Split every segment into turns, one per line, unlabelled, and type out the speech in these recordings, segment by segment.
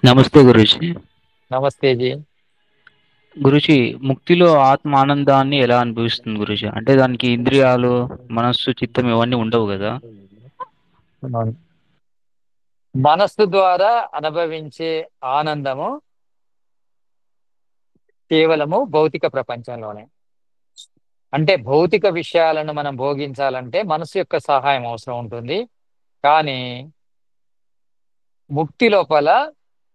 నమస్తే గురూజీ.
నమస్తే జీ.
గురూజీ, ముక్తిలో ఆత్మ ఆనందాన్ని ఎలా అనుభవిస్తుంది గురూజీ? అంటే దానికి ఇంద్రియాలు, మనస్సు, చిత్తం ఇవన్నీ ఉండవు కదా?
అవును. మనస్సు ద్వారా అనుభవించే ఆనందము కేవలము భౌతిక ప్రపంచంలోనే. అంటే భౌతిక విషయాలను మనం భోగించాలంటే మనసు యొక్క సహాయం అవసరం ఉంటుంది. కానీ ముక్తి లోపల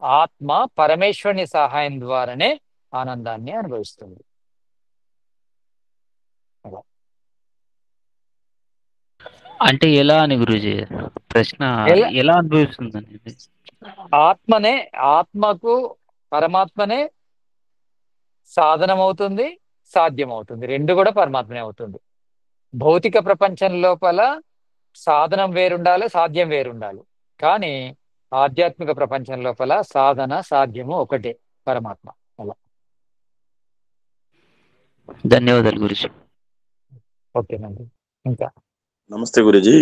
ఆత్మ పరమేశ్వరుని సహాయం ద్వారానే ఆనందాన్ని అనుభవిస్తుంది. అలా.
అంటే ఎలా అని గురూజీ? ప్రశ్న
ఎలా
ఎలా అనుభవిస్తుంది అనేది.
ఆత్మనే ఆత్మకు పరమాత్మనే సాధనమవుతుంది, సాధ్యమవుతుంది. రెండు కూడా పరమాత్మనే అవుతుంది. భౌతిక ప్రపంచం లోపల సాధనం వేరుండాలి, సాధ్యం వేరుండాలి. కానీ ఆధ్యాత్మిక ప్రపంచం లోపల సాధన సాధ్యము ఒకటే, పరమాత్మ. అలా.
ధన్యవాదాలు గురూజీ.
ఓకేనండి. ఇంకా
నమస్తే గురూజీ.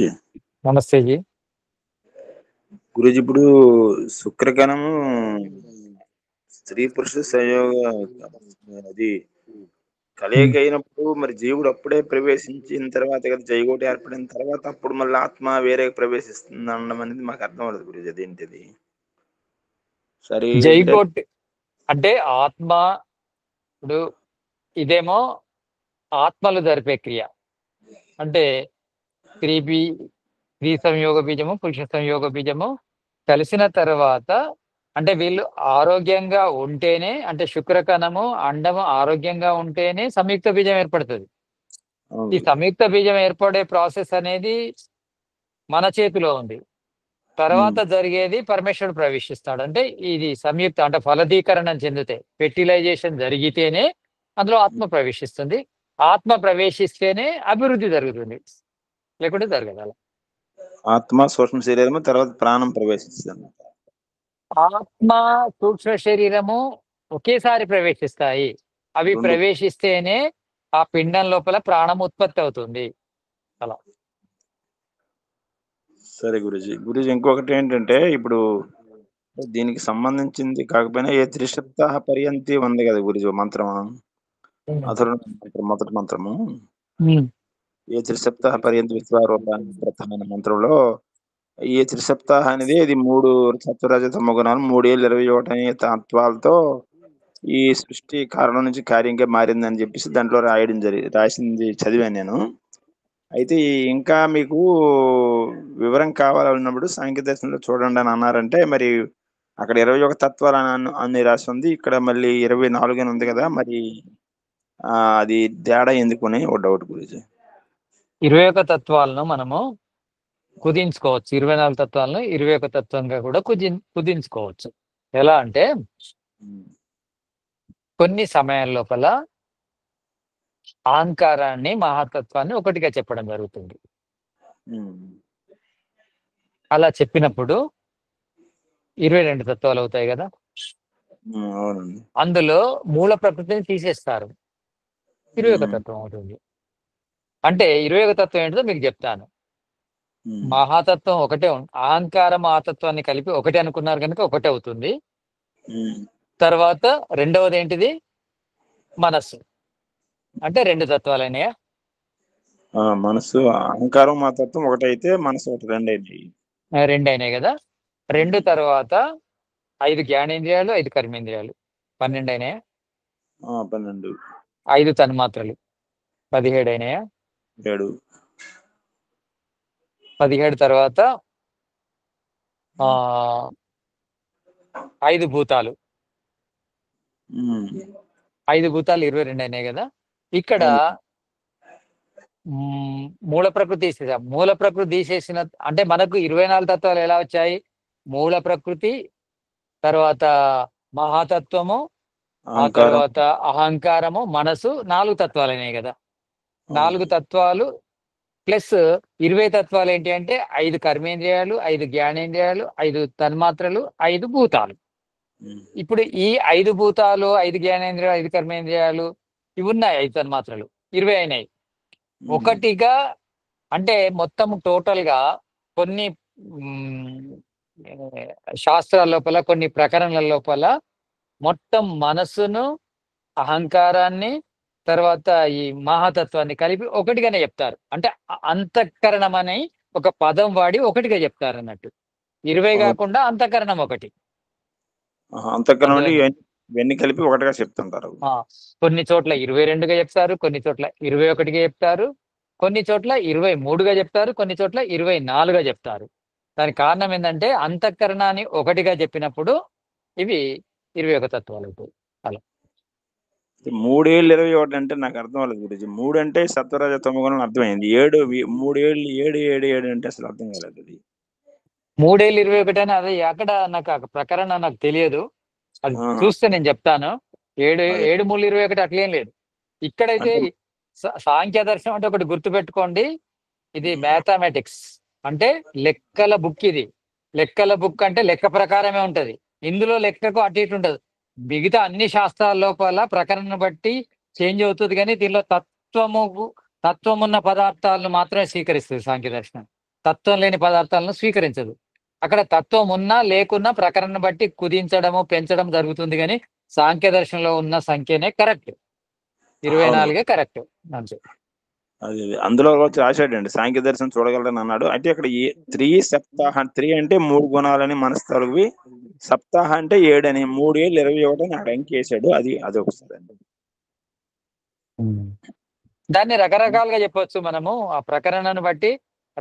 నమస్తే జీ.
గురూజీ, ఇప్పుడు శుక్రకణము స్త్రీ పురుష సంయోగ అది కలయిక అయినప్పుడు మరి జీవుడు అప్పుడే ప్రవేశించిన తర్వాత కదా జైగోటి ఏర్పడిన తర్వాత అప్పుడు మళ్ళీ ఆత్మ వేరే ప్రవేశిస్తుంది అనడం అనేది మాకు అర్థం అవ్వదు గురూజీ. అదేంటిది? సరే,
జైగోట్ అంటే ఆత్మ. ఇప్పుడు ఇదేమో ఆత్మలు జరిపే క్రియ. అంటే స్త్రీ సంయోగ బీజము, పురుష సంయోగ బీజము కలిసిన తర్వాత, అంటే వీళ్ళు ఆరోగ్యంగా ఉంటేనే, అంటే శుక్రకణము అండము ఆరోగ్యంగా ఉంటేనే సంయుక్త బీజం ఏర్పడుతుంది. ఈ సంయుక్త బీజం ఏర్పడే ప్రాసెస్ అనేది మన చేతిలో ఉంది. తర్వాత జరిగేది పరమేశ్వరుడు ప్రవేశిస్తాడు. అంటే ఇది సంయుక్త, అంటే ఫలదీకరణం చెందితే, ఫెర్టిలైజేషన్ జరిగితేనే అందులో ఆత్మ ప్రవేశిస్తుంది. ఆత్మ ప్రవేశిస్తేనే అభివృద్ధి జరుగుతుంది, లేకుంటే జరగదు. అలా
ఆత్మ సూక్ష్మ శరీరము తర్వాత ప్రాణం ప్రవేశిస్తుంది.
ఆత్మ సూక్ష్మ శరీరము ఒకేసారి ప్రవేశిస్తాయి. అవి
రెండు.
ప్రవేశిస్తేనే ఆ పిండం లోపల ప్రాణం ఉత్పత్తి అవుతుంది. అలా.
సరే గురూజీ. గురూజీ, ఇంకొకటి ఏంటంటే ఇప్పుడు దీనికి సంబంధించింది కాకపోయినా ఏ త్రిసప్తాహ పర్యంతి ఉంది కదా గురూజీ మంత్రం. అథర్వణ మంత్రం, మొదటి మంత్రము. ఏ త్రిసప్తాహ పర్యంతి విశ్వారూపాన్ని ప్రధాన మంత్రంలో ఈ త్రిసప్తాహ అనేది ఇది 3 సత్వరజ తమో గుణాలు 3,21 తత్వాలతో ఈ సృష్టి కారణం నుంచి కార్యంగా మారిందని చెప్పేసి దాంట్లో రాసింది చదివాను నేను. అయితే ఇంకా మీకు వివరం కావాలన్నప్పుడు సాంఖ్య దర్శనంలో చూడండి అని అన్నారంటే, మరి అక్కడ 21 తత్వాలు అని రాసి ఉంది. ఇక్కడ మళ్ళీ 24 అని ఉంది కదా, మరి అది తేడా ఎందుకు అని ఒక డౌట్ గురించి.
21 తత్వాలను మనము కుదించుకోవచ్చు. 24 తత్వాలను 21 తత్వంగా కూడా కుదించుకోవచ్చు. ఎలా అంటే కొన్ని సమయాల లోపల అహంకారాన్ని, మహాతత్వాన్ని ఒకటిగా చెప్పడం జరుగుతుంది. అలా చెప్పినప్పుడు 22 తత్వాలు అవుతాయి కదా.
అవునండి.
అందులో మూల ప్రకృతిని తీసేస్తారు, 21 తత్వం అవుతుంది. అంటే 21 తత్వం ఏంటో మీకు చెప్తాను. మహాతత్వం ఒకటే అహంకారం మహాతత్వాన్ని కలిపి ఒకటే అనుకున్నారు కనుక ఒకటే అవుతుంది. తర్వాత రెండవది ఏంటిది? మనస్సు. అంటే 2 తత్వాలైనయా?
మనసు అహంకారం మహాతత్వం ఒకటైతే మనసు ఒకటి, రెండైనాయి.
2 అయినాయి కదా. 2 తర్వాత 5 జ్ఞానేంద్రియాలు, 5 కర్మేంద్రియాలు, 12 అయినాయా?
12.
5 తన్మాత్రలు, 17 అయినాయా?
7.
17 తర్వాత 5 భూతాలు. 5 భూతాలు 22 అయినాయి కదా. ఇక్కడ మూల ప్రకృతి తీసేసాం. మూల ప్రకృతి తీసేసిన అంటే మనకు 24 తత్వాలు ఎలా వచ్చాయి? మూల ప్రకృతి, తర్వాత మహాతత్వము, ఆ తర్వాత అహంకారము, మనసు, 4 తత్వాలు అయినాయి కదా. 4 తత్వాలు ప్లస్ 20 తత్వాలు ఏంటి అంటే 5 కర్మేంద్రియాలు, 5 జ్ఞానేంద్రియాలు, 5 తన్మాత్రలు, 5 భూతాలు. ఇప్పుడు ఈ 5 భూతాలు, 5 జ్ఞానేంద్రియాలు, 5 కర్మేంద్రియాలు ఇవి ఉన్నాయి, 5 తన్మాత్రలు 20 అయినాయి. ఒకటిగా అంటే మొత్తం టోటల్ గా కొన్ని శాస్త్రాల లోపల, కొన్ని ప్రకరణల లోపల మొత్తం మనస్సును, అహంకారాన్ని, తర్వాత ఈ మహాతత్వాన్ని కలిపి ఒకటిగానే చెప్తారు. అంటే అంతఃకరణం అని ఒక పదం వాడి ఒకటిగా చెప్తారు అన్నట్టు. 20
అవును.
కాకుండా అంతఃకరణం ఒకటి.
అంతఃకరణం నుండి
అర్థమైందా?
ఇవన్నీ కలిపి ఒకటిగా చెప్తుంటారు.
కొన్ని చోట్ల 22గా చెప్తారు, కొన్ని చోట్ల 21గా చెప్తారు, కొన్ని చోట్ల 23గా చెప్తారు, కొన్ని చోట్ల 24గా చెప్తారు. దానికి కారణం ఏంటంటే అంతఃకరణాన్ని ఒకటిగా చెప్పినప్పుడు ఇవి 21 తత్వాలు అవుతాయి. అలా
3 ఏళ్ళు 21 అంటే నాకు అర్థం అవ్వలేదు గురూజీ. 3 అంటే సత్వరజ తమోగుణం అర్థమైంది. 3 ఏళ్ళు 7, 7, 7 అంటే అసలు అర్థం కాలేదు అది.
3 ఏళ్ళు 21 అని అది అక్కడ నాకు ఆ ప్రకరణ నాకు తెలియదు. అది
ఆ!
చూస్తే నేను చెప్తాను. 7,
అదే.
7, 3, 21 అట్లేం లేదు. ఇక్కడైతే
అంటే
సాంఖ్య దర్శనం అంటే ఒకటి గుర్తుపెట్టుకోండి. ఇది మ్యాథమెటిక్స్ అంటే లెక్కల బుక్ ఇది. లెక్కల బుక్ అంటే లెక్క ప్రకారమే ఉంటది. ఇందులో లెక్కకు అటు ఇటు ఉండదు. మిగతా అన్ని శాస్త్రాల లోపల ప్రకరణను బట్టి చేంజ్ అవుతుంది కానీ దీనిలో తత్వం ఉన్న పదార్థాలను మాత్రమే స్వీకరిస్తుంది సాంఖ్య దర్శనం. తత్వం లేని పదార్థాలను స్వీకరించదు. అక్కడ తత్వం ఉన్నా లేకున్నా ప్రకరణను బట్టి కుదించడము, పెంచడం జరుగుతుంది కానీ సాంఖ్య దర్శనంలో ఉన్న సంఖ్యనే కరెక్ట్.
అవును.
24 కరెక్ట్ అంతే.
అదే. అందులో వచ్చి రాశాడండి. సాంఖ్య దర్శనం చూడగలరని అన్నాడు. అయితే అక్కడ 3 సప్తాహ 3 అంటే 3 గుణాలని మనస్తలువి. సప్తాహ అంటే 7 అని 3 ఏళ్ళు 21 అని అక్కడ అంకేసాడు. అదొకసారి.
దాన్ని రకరకాలుగా చెప్పొచ్చు మనము. ఆ ప్రకరణను బట్టి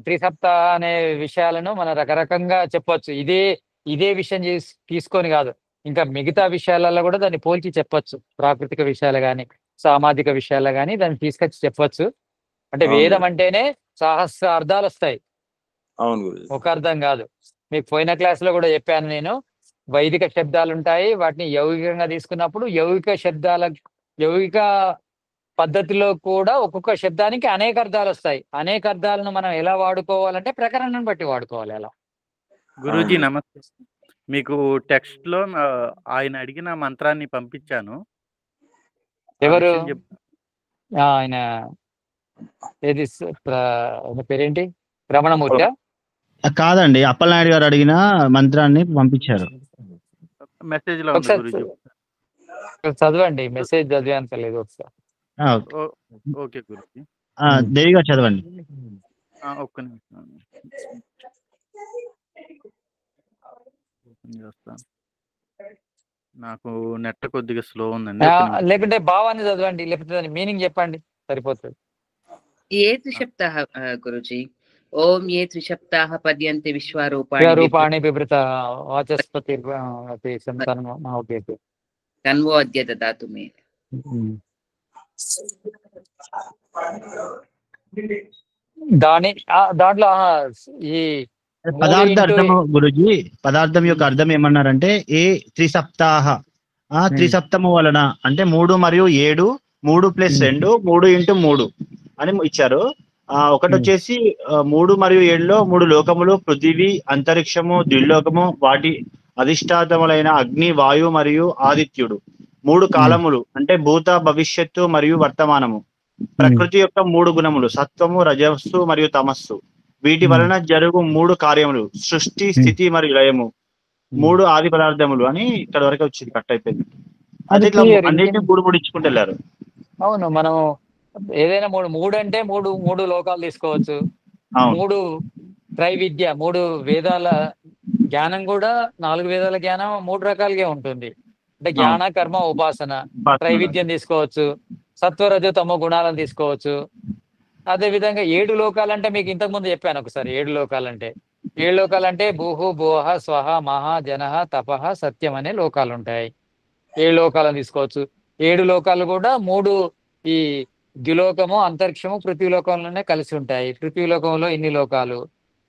త్రిసప్తాహ అనే విషయాలను మనం రకరకంగా చెప్పొచ్చు. ఇదే విషయం తీసుకొని కాదు. ఇంకా మిగతా విషయాలలో కూడా దాన్ని పోల్చి చెప్పొచ్చు. ప్రాకృతిక విషయాలు గాని, సామాజిక విషయాలు గాని దాన్ని తీసుకొచ్చి చెప్పొచ్చు. అంటే
అవును
వేదం
గురూజీ.
అంటేనే సహస్ర అర్థాలు వస్తాయి.
అవును గురూజీ.
ఒక అర్థం కాదు. మీకు పోయిన క్లాస్‌లో కూడా చెప్పాను నేను. వైదిక శబ్దాలుంటాయి. వాటిని యౌగికంగా తీసుకున్నప్పుడు యౌగిక పద్ధతిలో కూడా ఒక్కొక్క శబ్దానికి అనేక అర్థాలొస్తాయి. అనేక అర్థాలను మనం ఎలా వాడుకోవాలంటే ప్రకరణం బట్టి వాడుకోవాలి అలా.
గురూజీ
అవును.
నమస్తే. మీకు టెక్స్ట్‌లో ఆయన అడిగిన మంత్రాన్ని పంపించాను. ఆ
ఎవరు?
విషయం
ఆయన ఏది ఆయన పేరేంటి? రమణమూర్తా?
కాదండి. అప్పలనాయుడు గారు అడిగిన మంత్రాన్ని పంపించారు.
మెసేజ్‌లో ఉంది
ఒకసారి
గురూజీ.
చదవండి. మెసేజ్ చదివేంత లేదు ఒకసారి.
ఓకే గురూజీ.
దేవి గారు చదవండి.
ఒక్క నిమిషం. చేస్తాను. నాకు నెట్ కొద్దిగా స్లో ఉందండి.
లేకుంటే భావాన్ని చదవండి. లేకపోతే దాని మీనింగ్ చెప్పండి సరిపోతుంది.
ఏ త్రిశప్తాః గురుజీ? ఓం ఏ త్రిశప్తాః పద్యంతే విశ్వరూపాణి
రూపాణి బిభృత వాచస్పతి ఓకే.
తన్వో అద్య దదాతు మే.
దాంట్లో ఈ
పదార్థ అర్థము గురుజీ, పదార్థం యొక్క అర్థం ఏమన్నారంటే ఏ త్రిసప్తాహ, త్రిసప్తము వలన అంటే 3 మరియు 7, 3 + 2, 3 × 3 అని ఇచ్చారు. ఒకటి వచ్చేసి 3 మరియు 7లో 3 లోకములు, పృథివీ, అంతరిక్షము, ద్విలోకము, వాటి అధిష్టాతములైన అగ్ని, వాయు మరియు ఆదిత్యుడు. 3 కాలములు అంటే భూత, భవిష్యత్తు మరియు వర్తమానము. ప్రకృతి యొక్క 3 గుణములు సత్వము, రజస్సు మరియు తమస్సు. వీటి వలన జరుగు 3 కార్యములు సృష్టి, స్థితి మరియు లయము. 3 ఆది పదార్థములు అని ఇక్కడ వరకు వచ్చింది. కట్ అయిపోయింది. అదే ఇట్లా అన్నిటిని 3 ఇచ్చుకుంటూ వెళ్ళారు.
అవును, మనం ఏదైనా 3 అంటే 3 లోకాలు తీసుకోవచ్చు. 3 త్రైవిద్య, 3 వేదాల జ్ఞానం కూడా 4 వేదాల జ్ఞానం 3 రకాలుగా ఉంటుంది. అంటే జ్ఞాన, కర్మ, ఉపాసన త్రైవిద్యం తీసుకోవచ్చు. సత్వరజ తమో గుణాలను తీసుకోవచ్చు. అదే విధంగా 7 లోకాలంటే మీకు ఇంతకు ముందు చెప్పాను ఒకసారి. 7 లోకాలంటే 7 లోకాలంటే భూహు, భోహ, స్వహ, మహా, జనహ, తపహ, సత్యం అనే లోకాలు ఉంటాయి. 7 లోకాలను తీసుకోవచ్చు. 7 లోకాలు కూడా 3 ఈ ద్విలోకము, అంతరిక్షము, పృథ్వీలోకంలోనే కలిసి ఉంటాయి. పృథ్వీలోకంలో ఇన్ని లోకాలు,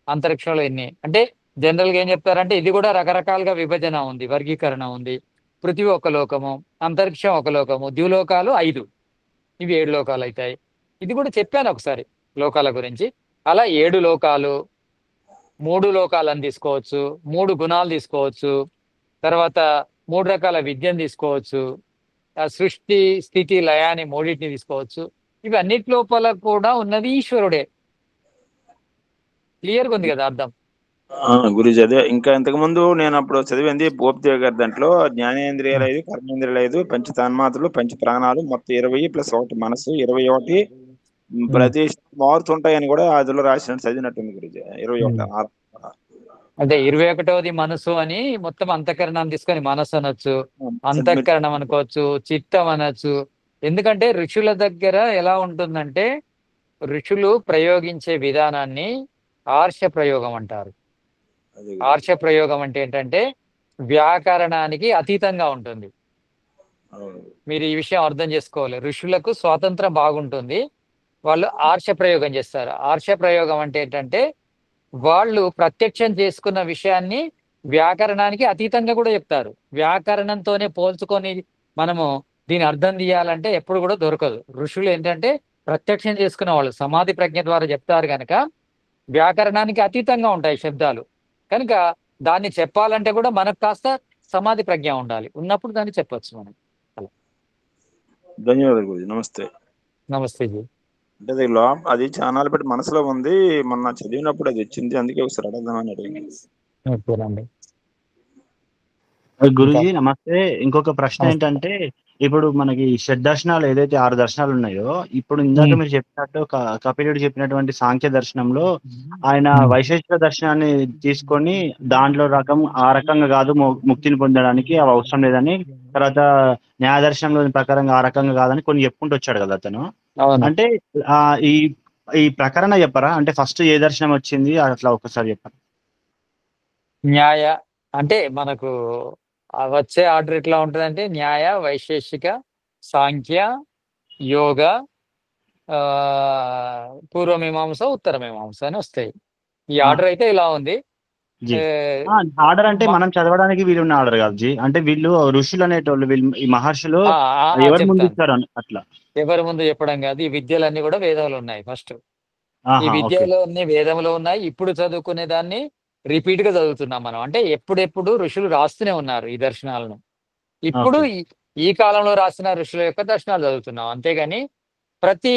అంతరిక్షంలో ఇన్ని. అంటే జనరల్గా ఏం చెప్తారంటే ఇది కూడా రకరకాలుగా విభజన ఉంది, వర్గీకరణ ఉంది. పృథ్వీ ఒక లోకము, అంతరిక్షం ఒక లోకము, ద్విలోకాలు 5. ఇవి 7 లోకాలు అవుతాయి. ఇది కూడా చెప్పాను ఒకసారి లోకాల గురించి. అలా 7 లోకాలు, 3 లోకాలను తీసుకోవచ్చు, 3 గుణాలు తీసుకోవచ్చు, తర్వాత 3 రకాల విద్యను తీసుకోవచ్చు, సృష్టి, స్థితి, లయాన్ని 3టిని తీసుకోవచ్చు. ఇవి అన్నిటి లోపల కూడా ఉన్నది ఈశ్వరుడే. క్లియర్గా ఉంది కదా అర్థం?
గురుజీ అదే ఇంకా ఇంతకు ముందు నేను అప్పుడు చదివింది పోప్దేవ్ గారి దాంట్లో జ్ఞానేంద్రియాలు 5, కర్మేంద్రియాలు 5, పంచ తన్మాత్రలు, పంచ ప్రాణాలు మొత్తం 20 ప్లస్ 1 మనసు 21 ప్రతి మారుతుంటాయని కూడా అందులో రాసినట్టు చదివినట్టుంది గురుజీ. 21
అంటే 21వ మనసు అని మొత్తం అంతఃకరణాన్ని తీసుకొని మనసు అనొచ్చు, అంతఃకరణం అనుకోవచ్చు, చిత్తం అనొచ్చు. ఎందుకంటే ఋషుల దగ్గర ఎలా ఉంటుందంటే ఋషులు ప్రయోగించే విధానాన్ని ఆర్ష ప్రయోగం అంటారు. ఆర్ష ప్రయోగం అంటే ఏంటంటే వ్యాకరణానికి అతీతంగా ఉంటుంది. మీరు ఈ విషయం అర్థం చేసుకోవాలి. ఋషులకు స్వాతంత్రం బాగుంటుంది, వాళ్ళు ఆర్ష ప్రయోగం చేస్తారు. ఆర్ష ప్రయోగం అంటే ఏంటంటే వాళ్ళు ప్రత్యక్షం చేసుకున్న విషయాన్ని వ్యాకరణానికి అతీతంగా కూడా చెప్తారు. వ్యాకరణంతోనే పోల్చుకొని మనము దీని అర్థం తీయాలంటే ఎప్పుడు కూడా దొరకదు. ఋషులు ఏంటంటే ప్రత్యక్షం చేసుకున్న వాళ్ళు సమాధి ప్రజ్ఞ ద్వారా చెప్తారు కనుక వ్యాకరణానికి అతీతంగా ఉంటాయి శబ్దాలు. కనుక దాన్ని చెప్పాలంటే కూడా మనకు కాస్త సమాధి ప్రజ్ఞ ఉండాలి, ఉన్నప్పుడు దాన్ని చెప్పొచ్చు మనం.
ధన్యవాదాలు గురుజీ. నమస్తే.
నమస్తే జీ.
అంటే అది చానాలు పెట్టి మనసులో ఉంది, మొన్న చదివినప్పుడు అది వచ్చింది, అందుకే ఒకసారి అడగదామని అడిగింది.
గురుజీ నమస్తే. ఇంకొక ప్రశ్న ఏంటంటే ఇప్పుడు మనకి షడ్దర్శనాలు ఏదైతే 6 దర్శనాలు ఉన్నాయో, ఇప్పుడు ఇందాక మీరు చెప్పినట్టు కపిలుడు చెప్పినటువంటి సాంఖ్య దర్శనంలో ఆయన వైశేషిక దర్శనాన్ని తీసుకొని దాంట్లో ఆ రకంగా కాదు ముక్తిని పొందడానికి అవి అవసరం లేదని, తర్వాత న్యాయ దర్శనంలో ప్రకారంగా ఆ రకంగా కాదని కొన్ని చెప్పుకుంటూ వచ్చాడు కదా అతను. అంటే ఈ ఈ ప్రకరణ చెప్పరా, అంటే ఫస్ట్ ఏ దర్శనం వచ్చింది అట్లా ఒకసారి చెప్పరా?
న్యాయ అంటే మనకు వచ్చే ఆర్డర్ ఎట్లా ఉంటుందంటే న్యాయ, వైశేషిక, సాంఖ్య, యోగ, పూర్వమీమాంస, ఉత్తరమీమాంస అని వస్తాయి. ఈ ఆర్డర్ అయితే ఇలా ఉంది.
ఆర్డర్ అంటే మనం చదవడానికి వీలున్న ఆర్డర్ కాదు జీ, అంటే వీళ్ళు ఋషులు అనేటోళ్ళు, వీళ్ళు ఈ మహర్షులు ఎవరి ముందు ఇస్తారు అట్లా.
ఎవరి ముందు చెప్పడం కాదు, ఈ విద్యలన్నీ కూడా వేదంలో ఉన్నాయి. ఫస్ట్ ఈ విద్యలో అన్ని వేదంలో ఉన్నాయి. ఇప్పుడు చదువుకునే దాన్ని రిపీట్ గా చదువుతున్నాం మనం. అంటే ఎప్పుడెప్పుడు ఋషులు రాస్తూనే ఉన్నారు ఈ దర్శనాలను. ఇప్పుడు ఈ కాలంలో రాసిన ఋషుల యొక్క దర్శనాలు చదువుతున్నాం. అంతేగాని ప్రతి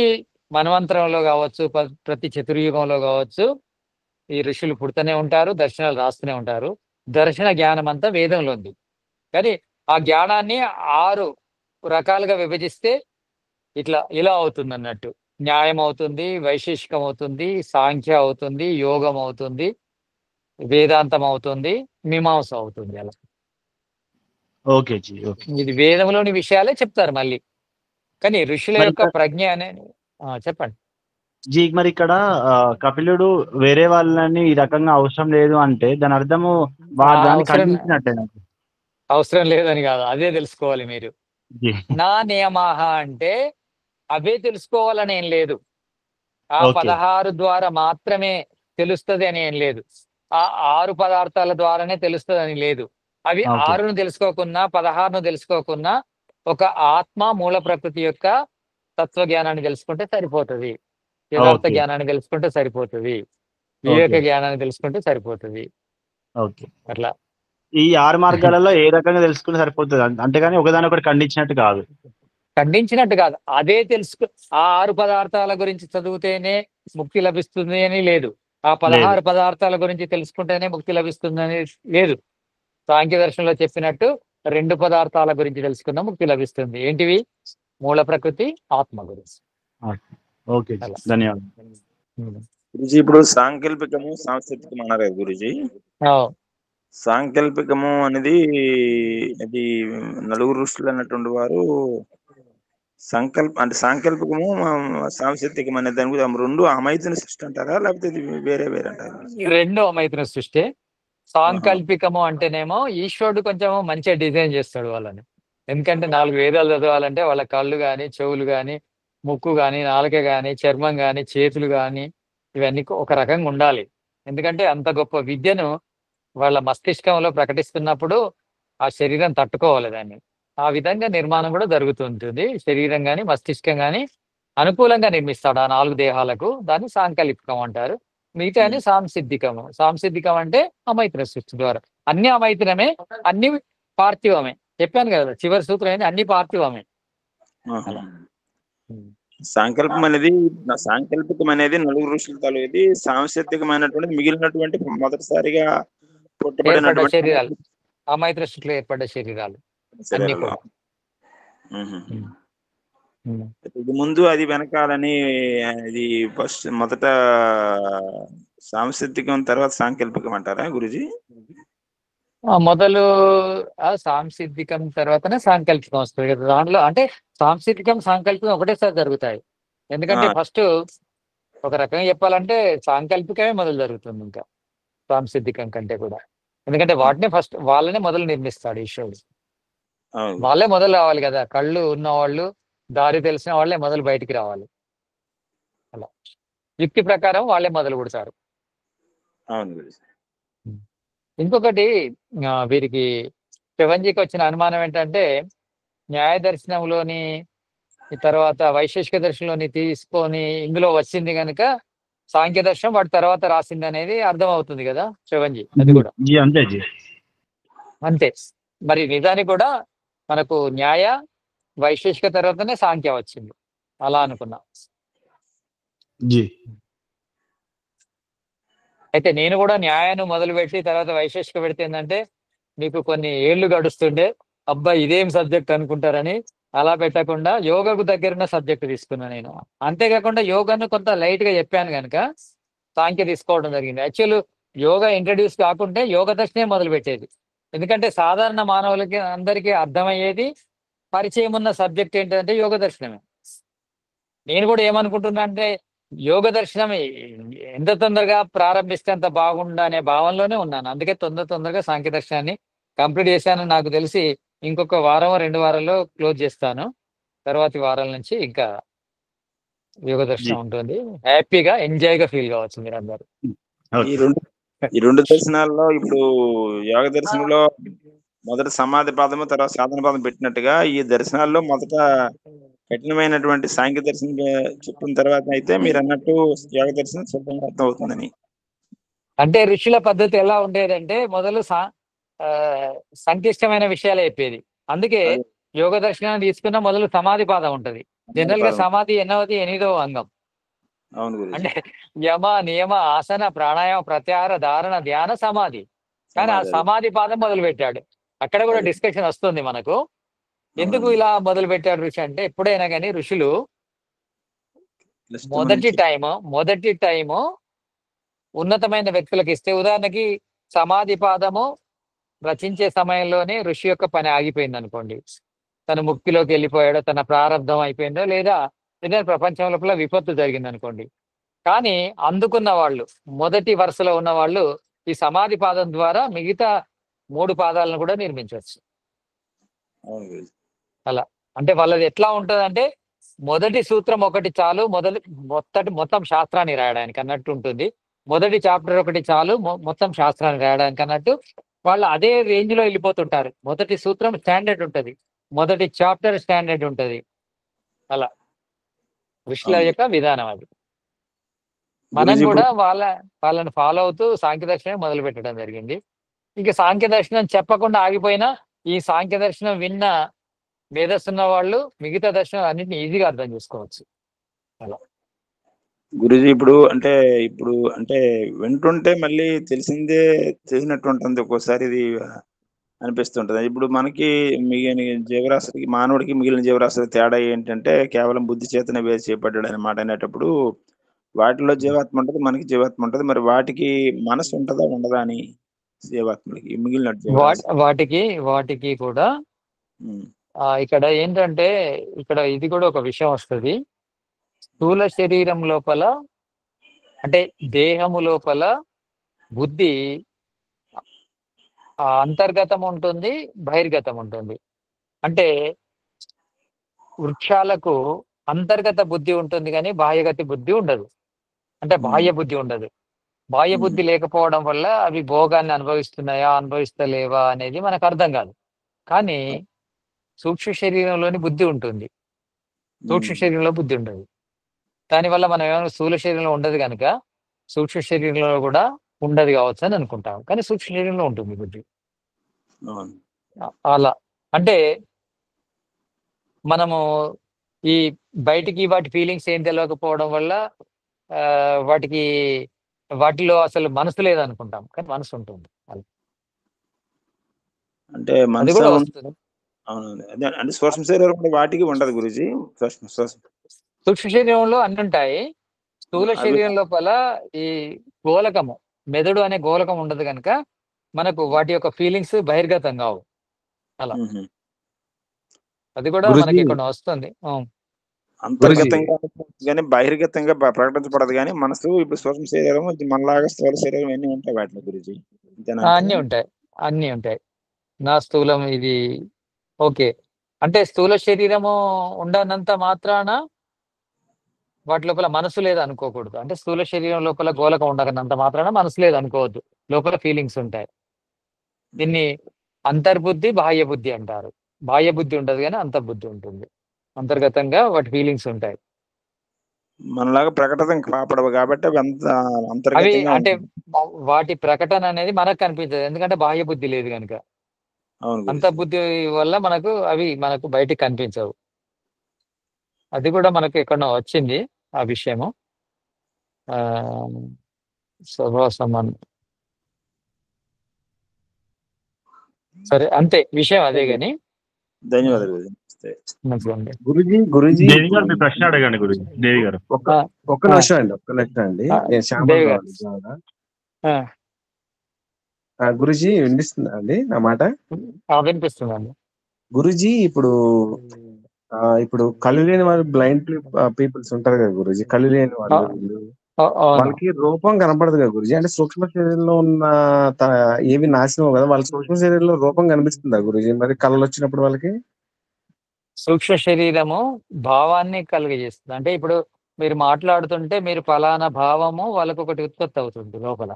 మన్వంతరంలో కావచ్చు, ప్రతి చతుర్యుగంలో కావచ్చు ఈ ఋషులు పుడుతూనే ఉంటారు, దర్శనాలు రాస్తూనే ఉంటారు. దర్శన జ్ఞానం అంతా వేదంలో ఉంది. కానీ ఆ జ్ఞానాన్ని 6 రకాలుగా విభజిస్తే ఇలా అవుతుంది అన్నట్టు. న్యాయం అవుతుంది, వైశేషికం అవుతుంది, సాంఖ్య అవుతుంది, యోగం అవుతుంది, వేదాంతం అవుతుంది, మీమాంస అవుతుంది. అలా ఇది వేదంలోని విషయాలే చెప్తారు మళ్ళీ. కానీ ఋషుల యొక్క ప్రజ్ఞ అనేది చెప్పండి
జీ. మరి ఇక్కడ కపిలుడు వేరే వాళ్ళని ఈ రకంగా అవసరం లేదు అంటే దాని అర్థము
అవసరం లేదని కాదు, అదే తెలుసుకోవాలి మీరు. నా నియమాహ అంటే అవే తెలుసుకోవాలని ఏం లేదు. ఆ 16 ద్వారా మాత్రమే తెలుస్తుంది అని ఏం లేదు. ఆ 6 పదార్థాల ద్వారానే తెలుస్తుంది అని లేదు. అవి 6ను తెలుసుకోకున్నా 16ను తెలుసుకోకున్నా ఒక ఆత్మ మూల ప్రకృతి యొక్క తత్వ జ్ఞానాన్ని తెలుసుకుంటే సరిపోతుంది, యథార్థ జ్ఞానాన్ని తెలుసుకుంటే సరిపోతుంది, వివేక జ్ఞానాన్ని తెలుసుకుంటే సరిపోతుంది. అట్లా
ఈ 6 మార్గాలలో ఏ రకంగా తెలుసుకుంటే సరిపోతుంది, అంతేగాని ఒకదానొకటి ఖండించినట్టు కాదు.
అదే ఆ 6 పదార్థాల గురించి చదివితేనే ముక్తి లభిస్తుంది అని లేదు. ఆ 16 పదార్థాల గురించి తెలుసుకుంటేనే ముక్తి లభిస్తుంది అని లేదు. సాంఖ్య దర్శనంలో చెప్పినట్టు 2 పదార్థాల గురించి తెలుసుకున్న ముక్తి లభిస్తుంది. ఏంటివి? మూల ప్రకృతి, ఆత్మ గురించి.
ధన్యవాదాలు
గురుజీ. ఇప్పుడు సాంకల్పికము, సాంస్కృతికం అన్నారు కదా గురుజీ. సాంకల్పికము అనేది అది 4 ఋషులు అన్నటువంటి వారు సాంకల్పికము, సాంస్కృతికం అనే దాని గురించి 2 అమైతున సృష్టి అంటారా, లేకపోతే ఇది వేరే వేరే అంటారా?
2 అమైతున సృష్టి. సాంకల్పికము అంటేనేమో ఈశ్వరుడు కొంచెం మంచిగా డిజైన్ చేస్తాడు వాళ్ళని. ఎందుకంటే 4 వేదాలు చదవాలంటే వాళ్ళ కళ్ళు కానీ, చెవులు కానీ, ముక్కు కానీ, నాలుక కానీ, చర్మం కానీ, చేతులు కానీ ఇవన్నీ ఒక రకంగా ఉండాలి. ఎందుకంటే అంత గొప్ప విద్యను వాళ్ళ మస్తిష్కంలో ప్రకటిస్తున్నప్పుడు ఆ శరీరం తట్టుకోవాలి దాన్ని. ఆ విధంగా నిర్మాణం కూడా జరుగుతుంటుంది. శరీరం కానీ మస్తిష్కం కానీ అనుకూలంగా నిర్మిస్తాడు ఆ 4 దేహాలకు. దాన్ని సాంకల్పికం అంటారు. మిగతా అని సాంసిద్ధికము. సాంసిద్ధికం అంటే అమైత్ర సృష్టి ద్వారా. అన్ని అమైత్రమే, అన్ని పార్థివమే. చెప్పాను కదా చివరి సూత్రం ఏంటి, అన్ని పార్థివమే.
సాంకల్పం అనేది సాంకల్పికం అనేది నలుగురు ఋషుల తాలూది, సాంస్కృతికమైనటువంటిది మిగిలినటువంటి మొదటిసారిగా
ఏర్పడ్డ
పుట్టబడినటువంటి
శరీరాలు, అమైత్ర స్థితిలో ఏర్పడ్డ శరీరాలు అన్ని
శరీరాలు.
కూడా.
ఇది ముందు అది వెనకాలని, ఇది ఫస్ట్ మొదట సాంస్కృతికం తర్వాత సాంకల్పికం అంటారా గురుజీ?
మొదలు సాంసిద్ధికం తర్వాతనే సాంకల్పికం వస్తుంది కదా. దాంట్లో అంటే సాంస్కృతికం సాంకల్పికం ఒకటేసారి జరుగుతాయి. ఎందుకంటే ఫస్ట్ ఒక రకంగా చెప్పాలంటే సాంకల్పికమే మొదలు జరుగుతుంది ఇంకా సాంసిద్ధికం కంటే కూడా. ఎందుకంటే వాటినే ఫస్ట్ వాళ్ళనే మొదలు నిర్మిస్తాడు ఈశ్వరుడు. వాళ్ళే మొదలు రావాలి కదా. కళ్ళు ఉన్న వాళ్ళు, దారి తెలిసిన వాళ్ళే మొదలు బయటికి రావాలి. అలా యుక్తి ప్రకారం వాళ్ళే మొదలు పుడతారు. ఇంకొకటి వీరికి శివంజీకి వచ్చిన అనుమానం ఏంటంటే, న్యాయ దర్శనంలోని తర్వాత వైశేషిక దర్శనంలోని తీసుకొని ఇందులో వచ్చింది కనుక సాంఖ్య దర్శనం వాటి తర్వాత రాసింది అనేది అర్థం అవుతుంది కదా శివంజీ. అది కూడా అంతే. మరి నిజానికి కూడా మనకు న్యాయ వైశేషిక తర్వాతనే సాంఖ్య వచ్చింది, అలా అనుకున్నా. అయితే నేను కూడా న్యాయాన్ని మొదలుపెట్టి తర్వాత వైశేషిక పెడితే ఏంటంటే, మీకు కొన్ని ఏళ్ళు గడుస్తుండే అబ్బా ఇదేం సబ్జెక్ట్ అనుకుంటారని అలా పెట్టకుండా యోగకు దగ్గరున్న సబ్జెక్ట్ తీసుకున్నా నేను. అంతేకాకుండా యోగాను కొంత లైట్ గా చెప్పాను కనుక సాంఖ్య తీసుకోవడం జరిగింది. యాక్చువల్ యోగా ఇంట్రడ్యూస్ కాకుంటే యోగ దర్శనే మొదలు పెట్టేది. ఎందుకంటే సాధారణ మానవులకి అందరికీ అర్థమయ్యేది, పరిచయం ఉన్న సబ్జెక్ట్ ఏంటంటే యోగ దర్శనమే. నేను కూడా ఏమనుకుంటున్నా అంటే, యోగ దర్శనం ఎంత తొందరగా ప్రారంభిస్తే అంత బాగుండా అనే భావనలోనే ఉన్నాను. అందుకే తొందరగా సాంఖ్య దర్శనాన్ని కంప్లీట్ చేశాను. నాకు తెలిసి ఇంకొక వారం 2 వారాల్లో క్లోజ్ చేస్తాను. తర్వాతి వారాల నుంచి ఇంకా యోగ దర్శనం ఉంటుంది. హ్యాపీగా ఎంజాయ్గా ఫీల్ కావచ్చు మీరు అందరు.
ఈ రెండు దర్శనాల్లో ఇప్పుడు యోగ దర్శనంలో మొదట సమాధి పాదము తర్వాత సాధన పాదం పెట్టినట్టుగా ఈ దర్శనాల్లో మొదట కఠినమైనటువంటి సాంఖ్య దర్శనం చెప్పిన తర్వాత అయితే మీరు అన్నట్టు యోగ దర్శనం శుభ్రంగా అర్థం అవుతుందని.
అంటే ఋషుల పద్ధతి ఎలా ఉండేదంటే మొదలు సంక్లిష్టమైన విషయాలు చెప్పేది. అందుకే యోగ దర్శనాన్ని తీసుకున్న మొదలు సమాధి పాదం ఉంటది. జనరల్ గా సమాధి 8వ అంగం. అంటే యమ నియమ ఆసన ప్రాణాయామ ప్రత్యాహార ధారణ ధ్యాన సమాధి. కానీ ఆ సమాధి పాదం మొదలు పెట్టాడు. అక్కడ కూడా డిస్కషన్ వస్తుంది మనకు. ఎందుకు ఇలా మొదలు పెట్టాడు ఋషి అంటే, ఎప్పుడైనా కానీ ఋషులు మొదటి టైము ఉన్నతమైన వ్యక్తులకు ఇస్తే, ఉదాహరణకి సమాధి పాదము రచించే సమయంలోనే ఋషి యొక్క పని ఆగిపోయింది అనుకోండి, తన ముక్తిలోకి వెళ్ళిపోయాడో, తన ప్రారంభం అయిపోయిందో, లేదా ఏదైనా ప్రపంచం లోపల విపత్తు జరిగింది అనుకోండి. కానీ అందుకున్న వాళ్ళు, మొదటి వరుసలో ఉన్న వాళ్ళు ఈ సమాధి పాదం ద్వారా మిగతా 3 పాదాలను కూడా నిర్మించవచ్చు. అలా అంటే వాళ్ళది ఎట్లా ఉంటుంది అంటే, మొదటి సూత్రం ఒకటి చాలు మొత్తం శాస్త్రాన్ని రాయడానికి అన్నట్టు ఉంటుంది. మొదటి చాప్టర్ ఒకటి చాలు మొత్తం శాస్త్రాన్ని రాయడానికి అన్నట్టు వాళ్ళు అదే రేంజ్ లో వెళ్ళిపోతుంటారు. మొదటి సూత్రం స్టాండర్డ్ ఉంటుంది, మొదటి చాప్టర్ స్టాండర్డ్ ఉంటుంది. అలా ఋషుల యొక్క విధానం అది. మనం కూడా వాళ్ళని ఫాలో అవుతూ సాంఖ్య దర్శనం మొదలు పెట్టడం జరిగింది. ఇంకా సాంఖ్య దర్శనం చెప్పకుండా ఆగిపోయినా ఈ సాంఖ్య దర్శనం విన్న మేధస్సున్న వాళ్ళు మిగతా దర్శనం అన్నింటినీ ఈజీగా అర్థం చేసుకోవచ్చు. అలా
గురుజీ ఇప్పుడు అంటే వింటుంటే మళ్ళీ తెలిసినట్టు ఉంటుంది. ఒక్కోసారి ఇది అనిపిస్తుంటది. ఇప్పుడు మనకి మిగిలిన జీవరాశులకి, మానవుడికి మిగిలిన జీవరాశులకి తేడా ఏంటంటే, కేవలం బుద్ధి చేతనే వేరు చేయబడ్డాడు అనే మాట అనేటప్పుడు వాటిలో జీవాత్మ ఉంటుంది, మనకి జీవాత్మ ఉంటుంది. మరి వాటికి మనసు ఉంటుందా ఉండదా అని జీవాత్మలకి మిగిలిన
వాటికి కూడా ఇక్కడ ఏంటంటే, ఇక్కడ ఇది కూడా ఒక విషయం వస్తుంది. స్థూల శరీరం లోపల అంటే దేహము లోపల బుద్ధి అంతర్గతం ఉంటుంది, బహిర్గతం ఉంటుంది. అంటే వృక్షాలకు అంతర్గత బుద్ధి ఉంటుంది కానీ బాహ్యగతి బుద్ధి ఉండదు. అంటే బాహ్య బుద్ధి ఉండదు. బాహ్య బుద్ధి లేకపోవడం వల్ల అవి భోగాన్ని అనుభవిస్తున్నాయా అనుభవిస్తలేవా అనేది మనకు అర్థం కాదు. కానీ సూక్ష్మ శరీరంలోని బుద్ధి ఉంటుంది, సూక్ష్మ శరీరంలో బుద్ధి ఉండదు. దానివల్ల మనం ఏమైనా స్థూల శరీరంలో ఉండదు కనుక సూక్ష్మ శరీరంలో కూడా ఉండదు కావచ్చు అని అనుకుంటాం. కానీ సూక్ష్మ శరీరంలో ఉంటుంది బుద్ధి. అలా అంటే మనము ఈ బయటికి వాటి ఫీలింగ్స్ ఏం తెలియకపోవడం వల్ల వాటికి వాటిలో అసలు మనసు లేదనుకుంటాం, కానీ మనసు ఉంటుంది.
అంటే
అది
మనసు
కూడా వస్తుంది.
అవునండి. అదే అంటే సూక్ష్మ శరీరం కూడా వాటికి ఉండదు గురూజీ.
సూక్ష్మ శరీరంలో అన్ని ఉంటాయి. స్థూల
అవి
శరీరం లోపల ఈ గోలకము, మెదడు అనే గోలకం ఉండదు కనుక మనకు వాటి యొక్క ఫీలింగ్స్ బహిర్గతం కావు. అలా అది కూడా
గురూజీ
మనకి ఇక్కడ వస్తుంది.
అంతర్గతంగా కానీ బహిర్గతంగా ప్రకటించబడదు కానీ మనసు ఇప్పుడు సూక్ష్మ శరీరం మనలాగా స్థూల శరీరం అన్ని ఉంటాయి వాటిలో గురించి.
అన్ని ఉంటాయి, అన్ని ఉంటాయి. నా స్థూలం ఇది ఓకే. అంటే స్థూల శరీరము ఉండనంత మాత్రాన వాటి లోపల మనసు లేదు అనుకోకూడదు. అంటే స్థూల శరీరం లోపల గోలకం ఉండనంత మాత్రాన మనసు లేదు అనుకోవద్దు. లోపల ఫీలింగ్స్ ఉంటాయి. దీన్ని అంతర్బుద్ధి, బాహ్య బుద్ధి అంటారు. బాహ్య బుద్ధి ఉండదు కానీ అంతర్బుద్ధి ఉంటుంది. అంతర్గతంగా వాటి ఫీలింగ్స్ ఉంటాయి.
మనలాగా ప్రకటన కాపాడవు కాబట్టి అవి
అవి
అంతర్గతంగా
అంటే వాటి ప్రకటన అనేది మనకు కనిపించదు, ఎందుకంటే బాహ్య బుద్ధి లేదు కనుక. అంతర్బుద్ధి వల్ల మనకు బయటికి కనిపించవు. అది కూడా మనకు ఎక్కడో వచ్చింది ఆ విషయము. స్వభావ సంబంధం సరే, అంతే విషయం అదే గాని.
ధన్యవాదాలు.
గురుజీ దేవి గారు మీ ప్రశ్న అడగండి. గురుజీ దేవి గారు
ఒక్క నిమిషం అండి. నేను శ్యామల్ గురుజీ వినిపిస్తుందా అండి నా మాట?
వినిపిస్తుందండి.
గురుజీ ఇప్పుడు కళ్ళు లేని వాళ్ళు, బ్లైండ్ పీపుల్స్ ఉంటారు కదా గురుజీ, కళ్ళు లేని వాళ్ళు, వాళ్ళకి రూపం కనపడదు కదా గురుజీ. అంటే సూక్ష్మ శరీరంలో ఉన్న ఏవి నాశనం కదా, వాళ్ళ సూక్ష్మ శరీరంలో రూపం కనిపిస్తుందా గురుజీ మరి కళలు వచ్చినప్పుడు వాళ్ళకి?
సూక్ష్మ శరీరము భావాన్ని కలుగజేస్తుంది. అంటే ఇప్పుడు మీరు మాట్లాడుతుంటే మీరు ఫలానా భావము వాళ్ళకు ఒకటి ఉత్పత్తి అవుతుంది లోపల.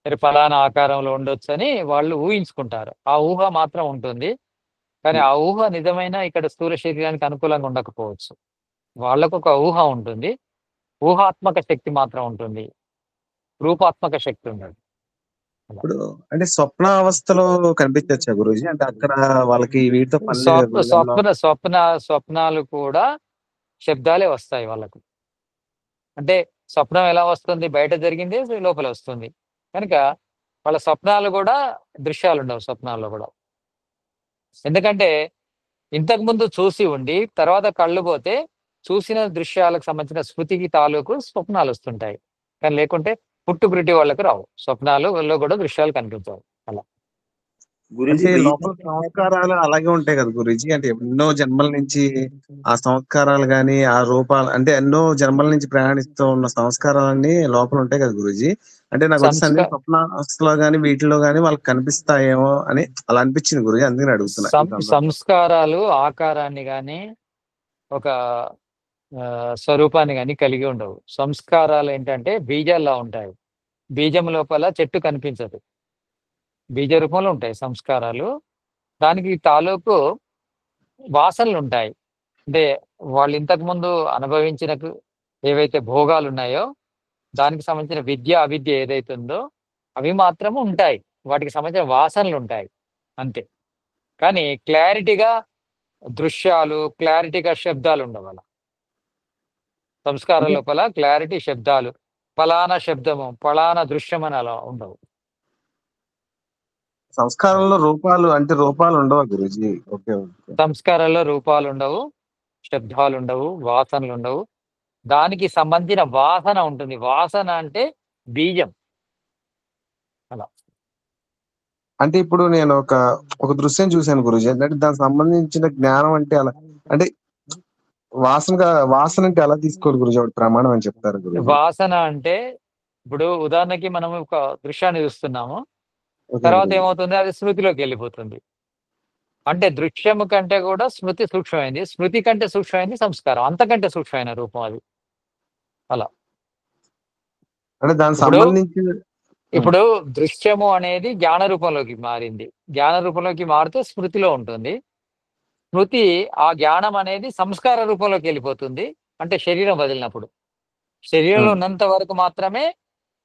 మీరు ఫలానా ఆకారంలో ఉండొచ్చు అని వాళ్ళు ఊహించుకుంటారు. ఆ ఊహ మాత్రం ఉంటుంది, కానీ ఆ ఊహ నిజమైన ఇక్కడ స్థూల శరీరానికి అనుకూలంగా ఉండకపోవచ్చు. వాళ్ళకు ఒక ఊహ ఉంటుంది, ఊహాత్మక శక్తి మాత్రం ఉంటుంది, రూపాత్మక శక్తి ఉండదు.
ఇప్పుడు అంటే స్వప్న అవస్థలో కనిపించచ్చా గురూజీ? అంటే అక్కడ వాళ్ళకి వీటితో
స్వప్నాలు కూడా శబ్దాలే వస్తాయి వాళ్ళకు. అంటే స్వప్నం ఎలా వస్తుంది? బయట జరిగింది లోపల వస్తుంది కనుక వాళ్ళ స్వప్నాలు కూడా దృశ్యాలు ఉండవు. స్వప్నాల్లో కూడా ఎందుకంటే ఇంతకు ముందు చూసి ఉండి తర్వాత కళ్ళు పోతే చూసిన దృశ్యాలకు సంబంధించిన స్మృతికి తాలూకు స్వప్నాలు వస్తుంటాయి, కానీ లేకుంటే పుట్టుబృటి వాళ్ళకు రావు. స్వప్నాలలో కూడా దృశ్యాలు కనిపించవు. అలా
లోపల సంస్కారాలు అలాగే ఉంటాయి కదా గురూజీ. అంటే ఎన్నో జన్మల నుంచి ఆ సంస్కారాలు గాని, ఆ రూపాలు, అంటే ఎన్నో జన్మల నుంచి ప్రయాణిస్తూ ఉన్న సంస్కారాలన్నీ లోపల ఉంటాయి కదా గురూజీ. అంటే నాకు వచ్చి స్వప్నావస్థలో గానీ వీటిలో గానీ వాళ్ళకి కనిపిస్తాయేమో అని అలా అనిపించింది గురూజీ, అందుకని అడుగుతున్నా.
సంస్కారాలు ఆకారాన్ని గాని ఒక స్వరూపాన్ని కానీ కలిగి ఉండవు. సంస్కారాలు ఏంటంటే బీజాల్లో ఉంటాయి. బీజం లోపల చెట్టు కనిపించదు, బీజ రూపంలో ఉంటాయి సంస్కారాలు. దానికి తాలూకు వాసనలు ఉంటాయి. అంటే వాళ్ళు ఇంతకు ముందు అనుభవించిన ఏవైతే భోగాలు ఉన్నాయో దానికి సంబంధించిన విద్య అవిద్య ఏదైతే ఉందో అవి మాత్రము ఉంటాయి, వాటికి సంబంధించిన వాసనలు ఉంటాయి అంతే. కానీ క్లారిటీగా దృశ్యాలు, క్లారిటీగా శబ్దాలు ఉండవు. సంస్కారం లోపల క్లారిటీ శబ్దాలు, ఫలానా శబ్దము, ఫలానా దృశ్యం అని అలా ఉండవు.
సంస్కారంలో రూపాలు అంటే రూపాలు ఉండవు గురూజీ.
సంస్కారాల్లో రూపాలు ఉండవు, శబ్దాలు ఉండవు, వాసనలు ఉండవు. దానికి సంబంధించిన వాసన ఉంటుంది. వాసన అంటే బీజం. అలా
అంటే ఇప్పుడు నేను ఒక దృశ్యం చూశాను గురూజీ, అంటే దానికి సంబంధించిన జ్ఞానం అంటే అలా, అంటే వాసన అంటే ఎలా తీసుకోవాలి గురూజీ? ప్రమాణం అని చెప్తారు గురూజీ.
వాసన అంటే ఇప్పుడు ఉదాహరణకి మనం ఒక దృశ్యాన్ని చూస్తున్నాము, తర్వాత ఏమవుతుంది? అది స్మృతిలోకి వెళ్ళిపోతుంది. అంటే దృశ్యము కంటే కూడా స్మృతి సూక్ష్మమైంది, స్మృతి కంటే సూక్ష్మమైంది సంస్కారం, అంతకంటే సూక్ష్మమైన రూపం అది. అలా
అంటే దానికి సంబంధించి
ఇప్పుడు దృశ్యము అనేది జ్ఞాన రూపంలోకి మారింది. జ్ఞాన రూపంలోకి మారితే స్మృతిలో ఉంటుంది. స్మృతి ఆ జ్ఞానం అనేది సంస్కార రూపంలోకి వెళ్ళిపోతుంది. అంటే శరీరం వదిలినప్పుడు, శరీరంలో ఉన్నంత వరకు మాత్రమే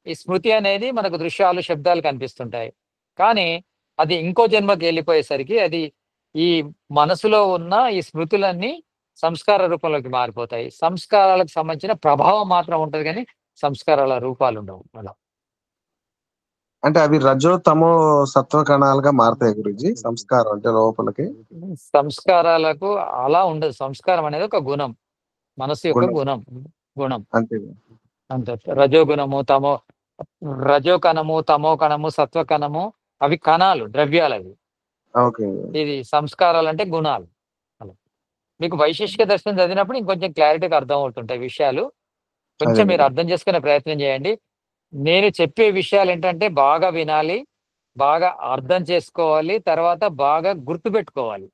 ఈ స్మృతి అనేది మనకు దృశ్యాలు, శబ్దాలు కనిపిస్తుంటాయి. కానీ అది ఇంకో జన్మకి వెళ్ళిపోయేసరికి అది ఈ మనసులో ఉన్న ఈ స్మృతులన్నీ సంస్కార రూపంలోకి మారిపోతాయి. సంస్కారాలకు సంబంధించిన ప్రభావం మాత్రం ఉంటది కానీ సంస్కారాల రూపాలు ఉండవు. అలా
అంటే అవి రజో తమో సత్వ కణాలుగా మారతాయి గురుజీ సంస్కారం అంటే లోపలికి
సంస్కారాలకు అలా ఉండదు. సంస్కారం అనేది ఒక గుణం, మనసు యొక్క
గుణం
గుణం
అంతే.
అంతే. రజోగుణము, రజో కణము, తమో కణము, సత్వ కణము అవి కణాలు, ద్రవ్యాలు అవి.
ఓకే.
ఇది సంస్కారాలు అంటే గుణాలు. అలా మీకు వైశేషిక దర్శనం చదివినప్పుడు ఇంకొంచెం క్లారిటీగా అర్థం అవుతుంటాయి విషయాలు. కొంచెం
అదే
మీరు అర్థం చేసుకునే ప్రయత్నం చేయండి. నేను చెప్పే విషయాలు ఏంటంటే బాగా వినాలి, బాగా అర్థం చేసుకోవాలి, తర్వాత బాగా గుర్తుపెట్టుకోవాలి.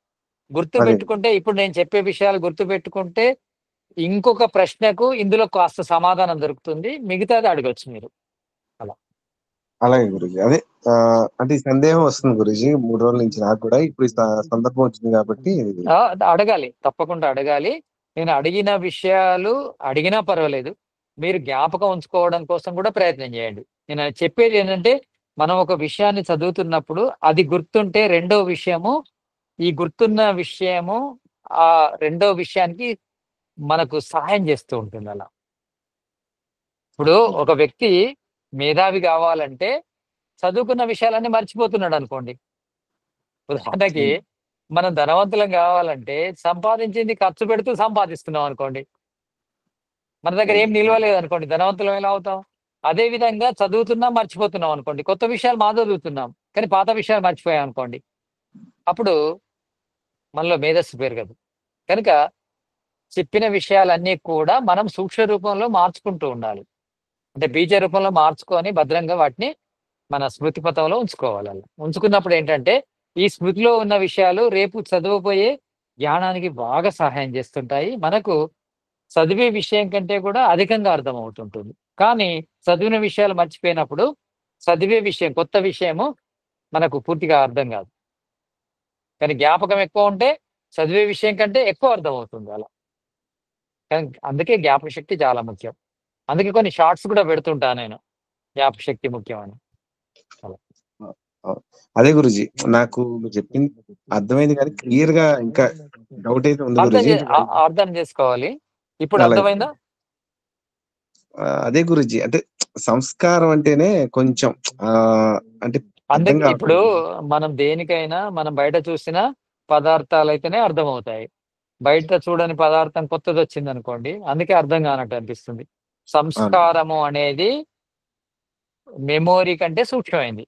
గుర్తుపెట్టుకుంటే ఇప్పుడు నేను చెప్పే విషయాలు గుర్తుపెట్టుకుంటే ఇంకొక ప్రశ్నకు ఇందులో కాస్త సమాధానం దొరుకుతుంది, మిగతాది అడగొచ్చు మీరు. అలా
అలాగే గురుజీ. అదే అంటే ఈ సందేహం వస్తుంది గురుజీ 3 రోజుల నుంచి నాకు కూడా. ఇప్పుడు ఈ సందర్భం వచ్చింది కాబట్టి
అడగాలి, తప్పకుండా అడగాలి. నేను అడిగిన విషయాలు అడిగినా పర్వాలేదు, మీరు జ్ఞాపకం ఉంచుకోవడం కోసం కూడా ప్రయత్నం చేయండి. నేను చెప్పేది ఏంటంటే మనం ఒక విషయాన్ని చదువుతున్నప్పుడు అది గుర్తుంటే రెండో విషయము, ఈ గుర్తున్న విషయము ఆ రెండో విషయానికి మనకు సహాయం చేస్తూ ఉంటుంది. అలా ఇప్పుడు ఒక వ్యక్తి మేధావి కావాలంటే చదువుకున్న విషయాలన్నీ మర్చిపోతున్నాడు అనుకోండి. ఉదాహరణకి మనం ధనవంతులం కావాలంటే సంపాదించింది ఖర్చు పెడుతూ సంపాదిస్తున్నాం అనుకోండి, మన దగ్గర ఏం నిల్వలేదు అనుకోండి, ధనవంతులం ఎలా అవుతాం? అదే విధంగా చదువుతున్నాం మర్చిపోతున్నాం అనుకోండి, కొత్త విషయాలు చదువుతున్నాం కానీ పాత విషయాలు మర్చిపోయాం అనుకోండి, అప్పుడు మనలో మేధస్సు పెరగదు. కనుక చెప్పిన విషయాలన్నీ కూడా మనం సూక్ష్మ రూపంలో మార్చుకుంటూ ఉండాలి. అంటే బీజ రూపంలో మార్చుకొని భద్రంగా వాటిని మన స్మృతి పథంలో ఉంచుకోవాలి. అలా ఉంచుకున్నప్పుడు ఏంటంటే ఈ స్మృతిలో ఉన్న విషయాలు రేపు చదవబోయే జ్ఞానానికి బాగా సహాయం చేస్తుంటాయి. మనకు చదివే విషయం కంటే కూడా అధికంగా అర్థం అవుతుంటుంది. కానీ చదివిన విషయాలు మర్చిపోయినప్పుడు చదివే విషయం, కొత్త విషయము మనకు పూర్తిగా అర్థం కాదు. కానీ జ్ఞాపకం ఎక్కువ ఉంటే చదివే విషయం కంటే ఎక్కువ అర్థం అవుతుంది. అలా కానీ అందుకే జ్ఞాపక శక్తి చాలా ముఖ్యం. అందుకే కొన్ని షార్ట్స్ కూడా పెడుతుంటా నేను, జ్ఞాపక శక్తి ముఖ్యం అని.
అదే గురుజీ, నాకు మీరు చెప్పింది అర్థమైంది కానీ క్లియర్ గా ఇంకా డౌట్ అయితే ఉంది గురుజీ.
అర్థం చేసుకోవాలి. ఇప్పుడు
అలాగే.
అర్థమైందా?
అదే గురుజీ, అంటే సంస్కారం అంటేనే కొంచెం అంటే
అందుకే ఇప్పుడు మనం దేనికైనా మనం బయట చూసిన పదార్థాలు అయితేనే అర్థమవుతాయి. బయట చూడని పదార్థం కొత్తది వచ్చింది అనుకోండి, అందుకే అర్థం కానట్టు అనిపిస్తుంది. సంస్కారము అనేది మెమోరీ కంటే సూక్ష్మమైంది.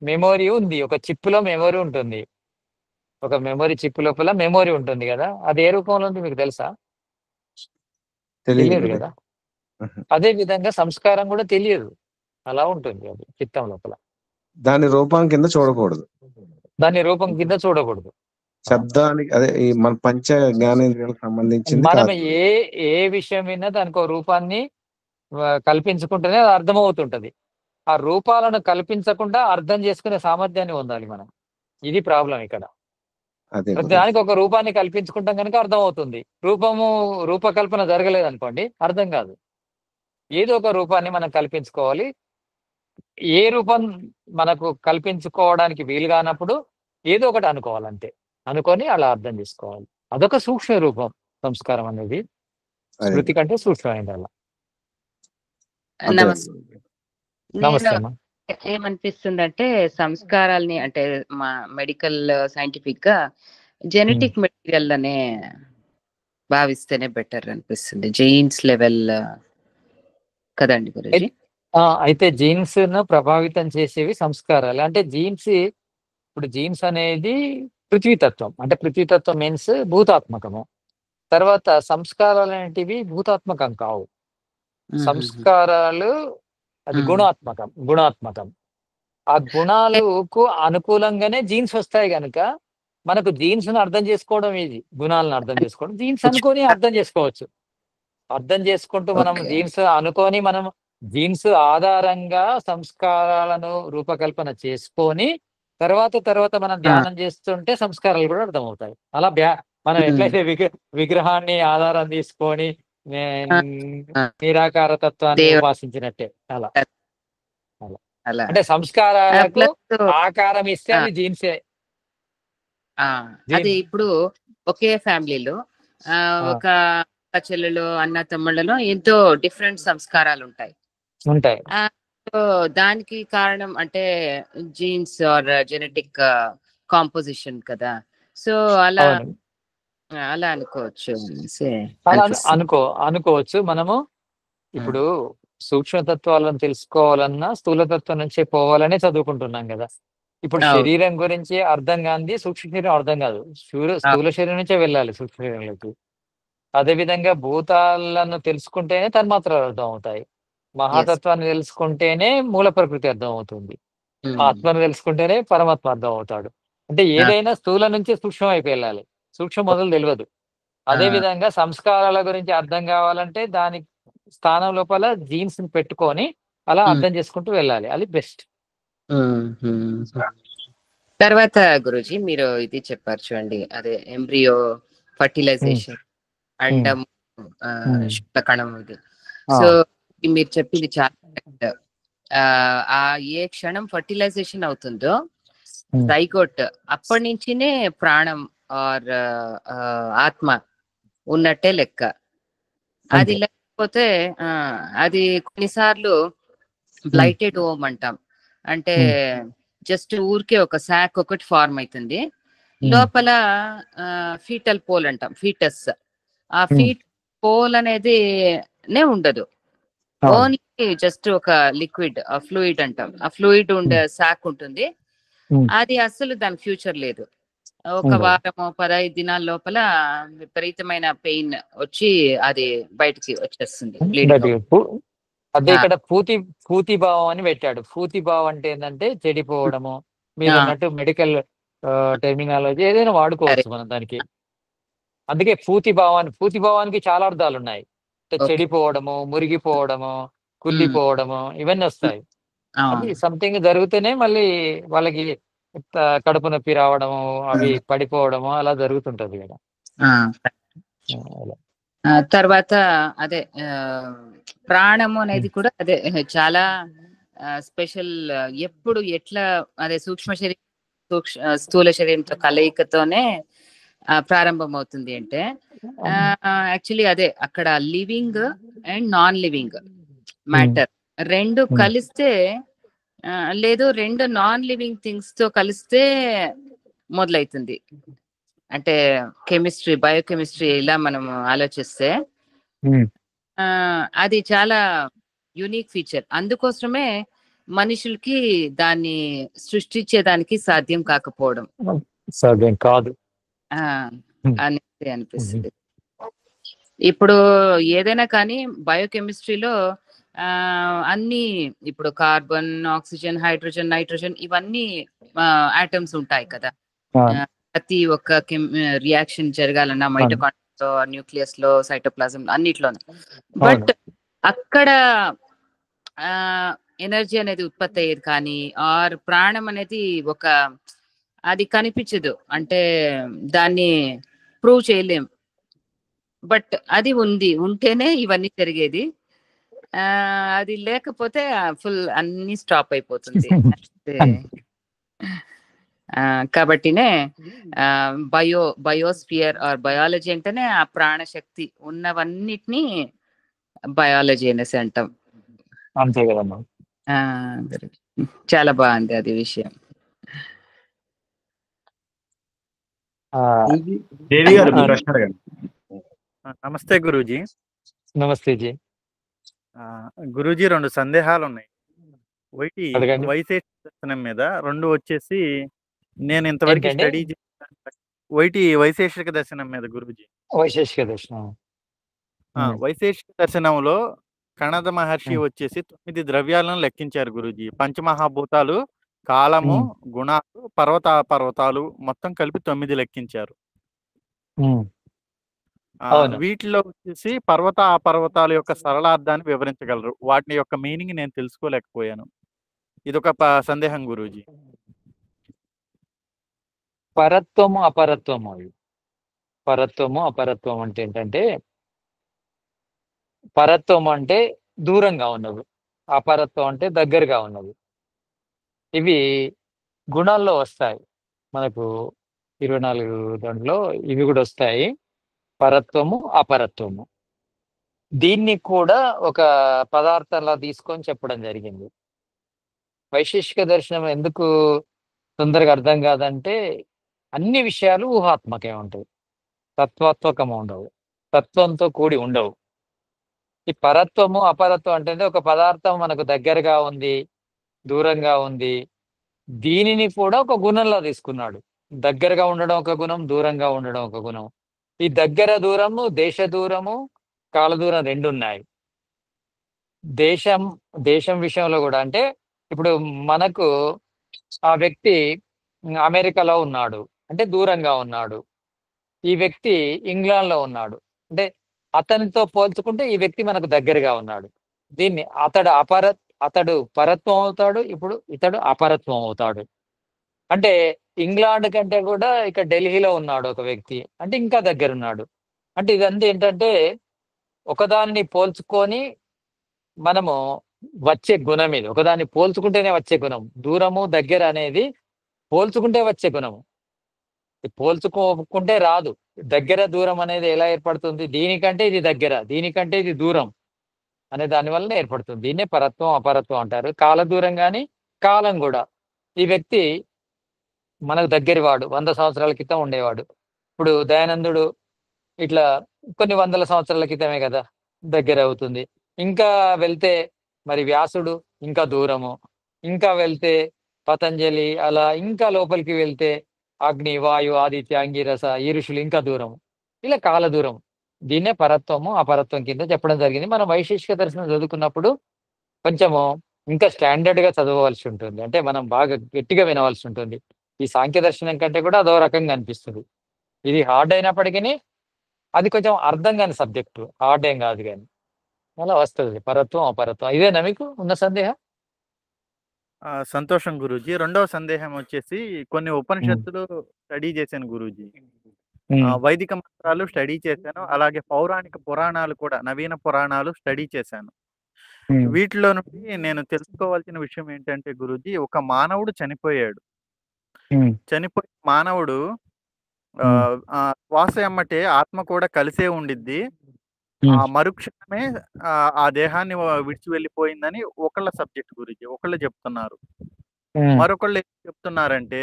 మెమోరీ ఉంది, ఒక చిప్పులో మెమోరీ ఉంటుంది. ఒక మెమోరీ చిప్ లోపల మెమోరీ ఉంటుంది కదా, అది ఏ రూపంలో ఉంది మీకు తెలుసా? తెలియదు కదా. అదే విధంగా సంస్కారం కూడా తెలియదు, అలా ఉంటుంది అది చిత్తం లోపల.
దాని రూపం కింద చూడకూడదు,
దాని రూపం కింద చూడకూడదు.
శబ్దానికి అదే ఈ మన పంచ జ్ఞానేంద్రియాలకు సంబంధించింది
మనం
కాదు.
ఏ విషయం విన్నా దానికి ఒక రూపాన్ని కల్పించుకుంటేనే అది అర్థమవుతుంటది. ఆ రూపాలను కల్పించకుండా అర్థం చేసుకునే సామర్థ్యాన్ని పొందాలి మనం. ఇది ప్రాబ్లం ఇక్కడ.
అదే
దానికి ఒక రూపాన్ని కల్పించుకుంటాం కనుక అర్థం అవుతుంది. రూపకల్పన జరగలేదు అనుకోండి, అర్థం కాదు. ఏదో ఒక రూపాన్ని మనం కల్పించుకోవాలి. ఏ రూపం మనకు కల్పించుకోవడానికి వీలు కానప్పుడు ఏదో ఒకటి అనుకోవాలంటే, అనుకొని అలా అర్థం చేసుకోవాలి. అదొక సూక్ష్మ రూపం సంస్కారం అనేది, స్మృతి కంటే సూక్ష్మమైంది. అలా. నమస్తే అమ్మా.
ఏమనిపిస్తుందంటే సంస్కారాల్ని అంటే మా మెడికల్ సైంటిఫిక్ గా జెనెటిక్ మెటీరియల్ అనే భావిస్తేనే బెటర్ అనిపిస్తుంది, జీన్స్ లెవెల్ కదండి గురుజీ?
అయితే జీన్స్ ను ప్రభావితం చేసేవి సంస్కారాలు. అంటే ఇప్పుడు జీన్స్ అనేది పృథ్వీతత్వం, అంటే పృథ్వీతత్వం మీన్స్ భూతాత్మకము. తర్వాత సంస్కారాలు అనేటివి భూతాత్మకం కావు. సంస్కారాలు అది గుణాత్మకం. ఆ గుణాలకు అనుకూలంగానే జీన్స్ వస్తాయి కనుక మనకు జీన్స్ ను అర్థం చేసుకోవడం ఈజీ, గుణాలను అర్థం చేసుకోవడం. జీన్స్ అనుకొని అర్థం చేసుకోవచ్చు. అర్థం చేసుకుంటూ మనం జీన్స్ అనుకొని మనం జీన్స్ ఆధారంగా సంస్కారాలను రూపకల్పన చేసుకొని తర్వాత మనం ధ్యానం చేస్తుంటే సంస్కారాలు కూడా అర్థమవుతాయి. అలా మనం ఎట్లయితే విగ్రహాన్ని ఆధారం తీసుకొని నిరాకార తత్వాన్ని ఉపాసించినట్టే అలా. అంటే సంస్కారాలకు ఆకారం ఇస్తే అది జీన్సే.
అది ఇప్పుడు ఒకే ఫ్యామిలీలో ఆ, ఒక అక్క చెల్లెలు అన్న తమ్ముళ్ళలో ఎంతో డిఫరెంట్ సంస్కారాలు ఉంటాయి.
ఉంటాయి.
సో దానికి కారణం అంటే జీన్స్ ఆర్ జెనెటిక్ కాంపోజిషన్ కదా. సో అలా
అవును,
అలా అనుకోవచ్చు అనేసి
అలా
అనిపిస్తుంది.
అనుకోవచ్చు. మనము ఇప్పుడు సూక్ష్మతత్వాలను తెలుసుకోవాలన్నా స్థూలతత్వం నుంచే పోవాలనే చదువుకుంటున్నాం కదా. ఇప్పుడు
అవును.
శరీరం గురించి అర్థం కానిది సూక్ష్మ శరీరం అర్థం కాదు. స్థూల శరీరం నుంచే వెళ్ళాలి సూక్ష్మ శరీరంలోకి. అదే విధంగా భూతాలను తెలుసుకుంటేనే తన్మాత్రలు అర్థం అవుతాయి.
ఎస్.
మహాతత్వాన్ని తెలుసుకుంటేనే మూల ప్రకృతి అర్థం అవుతుంది. ఆత్మను తెలుసుకుంటేనే పరమాత్మ అర్థం అవుతాడు. అంటే ఏదైనా స్థూల నుంచి సూక్ష్మం అయిపోయి వెళ్ళాలి. సూక్ష్మం మొదలు తెలియదు. అదే విధంగా సంస్కారాల గురించి అర్థం కావాలంటే దాని స్థానం లోపల జీన్స్ ని పెట్టుకొని అలా అర్థం చేసుకుంటూ వెళ్ళాలి. అది బెస్ట్.
తర్వాత గురూజీ మీరు ఇది చెప్పారు చూడండి, అదే ఎంబ్రియో ఫర్టిలైజేషన్, అండం, శుక్లకణం ఇది. సో మీరు చెప్పింది చాలా కరెక్ట్. ఆ ఏ క్షణం ఫర్టిలైజేషన్ అవుతుందో జైగోట్ అప్పటి నుంచినే ప్రాణం ఆర్ ఆత్మ ఉన్నట్టే లెక్క. అది లేకపోతే అది కొన్నిసార్లు బ్లైటెడ్ ఓమ్ అంటాం. అంటే జస్ట్ ఊరికే ఒక శాక్ ఒకటి ఫార్మ్ అవుతుంది, లోపల ఫీటల్ పోల్ అంటాం, ఫీటస్. ఆ ఫీట్ పోల్ అనేది ఉండదు, ఓన్లీ జస్ట్ ఒక లిక్విడ్ ఫ్లూయిడ్ అంటాం. ఆ ఫ్లూయిడ్ ఉండే శాక్ ఉంటుంది. అది అసలు దాని ఫ్యూచర్ లేదు. ఒక వారము 15 దినాల లోపల విపరీతమైన పెయిన్ వచ్చి అది బయటికి వచ్చేస్తుంది, బ్లీడింగ్.
అదే ఇక్కడ పూతి భావం అని పెట్టాడు. పూతి భావం అంటే ఏంటంటే చెడిపోవడము. మీరు అన్నట్టు మెడికల్ టెర్మినాలజీ ఏదైనా వాడుకోవచ్చు మనం దానికి. అందుకే పూతి భావానికి చాలా అర్థాలు ఉన్నాయి. చెడిపోవడము, మురిగిపోవడము, కుళ్ళిపోవడము ఇవన్నీ వస్తాయి. అది సంథింగ్ జరిగితేనే మళ్ళీ వాళ్ళకి కడుపు నొప్పి రావడము, అవి పడిపోవడము అలా జరుగుతుంటది కదా.
తర్వాత అదే ప్రాణము అనేది కూడా అదే చాలా స్పెషల్. ఎప్పుడు ఎట్లా అదే సూక్ష్మ శరీరం స్థూల శరీరంతో కలయికతోనే ప్రారంభం అవుతుంది అంటే యాక్చువల్లీ అదే అక్కడ living and non living matter రెండు కలిస్తే, లేదు రెండు నాన్ లివింగ్ థింగ్స్ తో కలిస్తే మొదలవుతుంది. అంటే కెమిస్ట్రీ, బయోకెమిస్ట్రీ ఇలా మనం ఆలోచిస్తే అది చాలా యూనిక్ ఫీచర్. అందుకోసమే మనుషులకి దాన్ని సృష్టించేదానికి సాధ్యం కాకపోవడం,
సాధ్యం కాదు
అనేది అనిపిస్తుంది. ఇప్పుడు ఏదైనా కానీ బయోకెమిస్ట్రీలో అన్ని ఇప్పుడు కార్బన్, ఆక్సిజన్, హైడ్రోజన్, నైట్రోజన్ ఇవన్నీ ఆటమ్స్ ఉంటాయి కదా. ప్రతి ఒక్క రియాక్షన్ జరగాలన్నా మైటోకాండ్రియాలో, న్యూక్లియస్ లో, సైటోప్లాజం అన్నిట్లోనూ. బట్ అక్కడ ఎనర్జీ అనేది ఉత్పత్తి అయ్యేది కానీ ఆర్ ప్రాణం అనేది అది కనిపించదు, అంటే దాన్ని ప్రూవ్ చేయలేం. బట్ అది ఉంటేనే ఇవన్నీ జరిగేది. అది లేకపోతే ఫుల్ అన్ని స్టాప్ అయిపోతుంది. కాబట్టినే బయోస్ఫియర్ ఆర్ బయాలజీ అంటేనే ఆ ప్రాణశక్తి ఉన్నవన్నిటినీ బయాలజీ అనేసి అంటాం.
అంతే కదమ్మా.
చాలా బాగుంది అది విషయం.
దేవి గారు ప్రశ్న అడగండి.
నమస్తే గురూజీ.
నమస్తే జీ.
గురూజీ 2 సందేహాలు ఉన్నాయి. ఒకటి వైశేషిక దర్శనం మీద, 2 వచ్చేసి నేను ఇంతవరకు స్టడీ ఒకటి వైశేషిక దర్శనం మీద గురూజీ.
వైశేషిక దర్శనం,
వైశేషిక దర్శనంలో కణద మహర్షి వచ్చేసి 9 ద్రవ్యాలను లెక్కించారు గురూజీ. పంచమహాభూతాలు, కాలము, గుణాలు, పర్వతాలు మొత్తం కలిపి 9 లెక్కించారు. వీటిలో వచ్చేసి పర్వతాల యొక్క సరళార్థాన్ని వివరించగలరు. వాటి యొక్క మీనింగ్ నేను తెలుసుకోలేకపోయాను. ఇదొక సందేహం గురూజీ.
పరత్వము అపరత్వము. పరత్వము అపరత్వం అంటే ఏంటంటే, పరత్వం అంటే దూరంగా ఉన్నది, అపరత్వం అంటే దగ్గరగా ఉన్నది. ఇవి గుణాల్లో వస్తాయి. మనకు 24 దాంట్లో ఇవి కూడా వస్తాయి. పరత్వము, అపరత్వము. దీన్ని కూడా ఒక పదార్థంలా తీసుకొని చెప్పడం జరిగింది. వైశేషిక దర్శనం ఎందుకు తొందరగా అర్థం కాదంటే, అన్ని విషయాలు ఊహాత్మకే ఉంటాయి, తత్వాత్మకం ఉండవు, తత్వంతో కూడి ఉండవు. ఈ పరత్వము, అపరత్వం అంటే ఒక పదార్థం మనకు దగ్గరగా ఉంది, దూరంగా ఉంది, దీనిని కూడా ఒక గుణంలో తీసుకున్నాడు. దగ్గరగా ఉండడం ఒక గుణం, దూరంగా ఉండడం ఒక గుణం. ఈ దగ్గర దూరము, దేశ దూరము, కాల దూరం రెండు ఉన్నాయి. దేశం దేశం విషయంలో కూడా అంటే ఇప్పుడు మనకు ఆ వ్యక్తి అమెరికాలో ఉన్నాడు అంటే దూరంగా ఉన్నాడు. ఈ వ్యక్తి ఇంగ్లాండ్లో ఉన్నాడు అంటే అతనితో పోల్చుకుంటే ఈ వ్యక్తి మనకు దగ్గరగా ఉన్నాడు. దీన్ని అతడు పరత్వం అవుతాడు, ఇప్పుడు ఇతడు అపరత్వం అవుతాడు. అంటే ఇంగ్లాండ్ కంటే కూడా ఇక ఢిల్లీలో ఉన్నాడు ఒక వ్యక్తి అంటే ఇంకా దగ్గర ఉన్నాడు. అంటే ఇదంతా ఏంటంటే ఒకదాన్ని పోల్చుకొని మనము వచ్చే గుణం, ఇది ఒకదాన్ని పోల్చుకుంటేనే వచ్చే గుణం. దూరము దగ్గర అనేది పోల్చుకుంటే వచ్చే గుణము, పోల్చుకోకుంటే రాదు. దగ్గర దూరం అనేది ఎలా ఏర్పడుతుంది? దీనికంటే ఇది దగ్గర, దీనికంటే ఇది దూరం అనే దాని వలన ఏర్పడుతుంది. దీన్నే పరత్వం అపరత్వం అంటారు. కాల దూరం కానీ కాలం కూడా. ఈ వ్యక్తి మనకు దగ్గర వాడు, 100 సంవత్సరాల క్రితం ఉండేవాడు. ఇప్పుడు దయానందుడు ఇట్లా కొన్ని వందల సంవత్సరాల క్రితమే కదా దగ్గర అవుతుంది. ఇంకా వెళ్తే మరి వ్యాసుడు ఇంకా దూరము, ఇంకా వెళ్తే పతంజలి, అలా ఇంకా లోపలికి వెళ్తే అగ్ని, వాయు, ఆదిత్య, అంగిరస, ఈ ఋషులు ఇంకా దూరం. ఇలా కాల దూరం. దీన్నే పరత్వము అపరత్వం కింద చెప్పడం జరిగింది. మనం వైశేషిక దర్శనం చదువుకున్నప్పుడు కొంచెము ఇంకా స్టాండర్డ్ గా చదవవలసి ఉంటుంది, అంటే మనం బాగా గట్టిగా వినవలసి ఉంటుంది. ఈ సాంఖ్య దర్శనం కంటే కూడా అదో రకంగా అనిపిస్తుంది. ఇది హార్డ్ అయినప్పటికీ అది కొంచెం అర్థం కాని సబ్జెక్టు, హార్డ్ ఏం కాదు కానీ అలా వస్తుంది పరత్వం అపరత్వం. ఇదేనా మీకు ఉన్న సందేహం?
సంతోషం గురూజీ. రెండవ సందేహం వచ్చేసి, కొన్ని ఉపనిషత్తులు స్టడీ చేశాను గురూజీ, వైదిక మంత్రాలు స్టడీ చేశాను, అలాగే పౌరాణిక పురాణాలు కూడా, నవీన పురాణాలు స్టడీ చేశాను. వీటిలో నుండి నేను తెలుసుకోవాల్సిన విషయం ఏంటంటే గురూజీ, ఒక మానవుడు చనిపోయాడు. చనిపోయిన మానవుడు శ్వాస ఎమ్మటే ఆత్మ కూడా కలిసే ఉండిద్ది. ఆ మరుక్షణమే ఆ దేహాన్ని విడిచి వెళ్ళిపోయిందని ఒకళ్ళ సబ్జెక్ట్ గురించి ఒకళ్ళు చెప్తున్నారు. మరొకళ్ళు ఏం చెప్తున్నారంటే,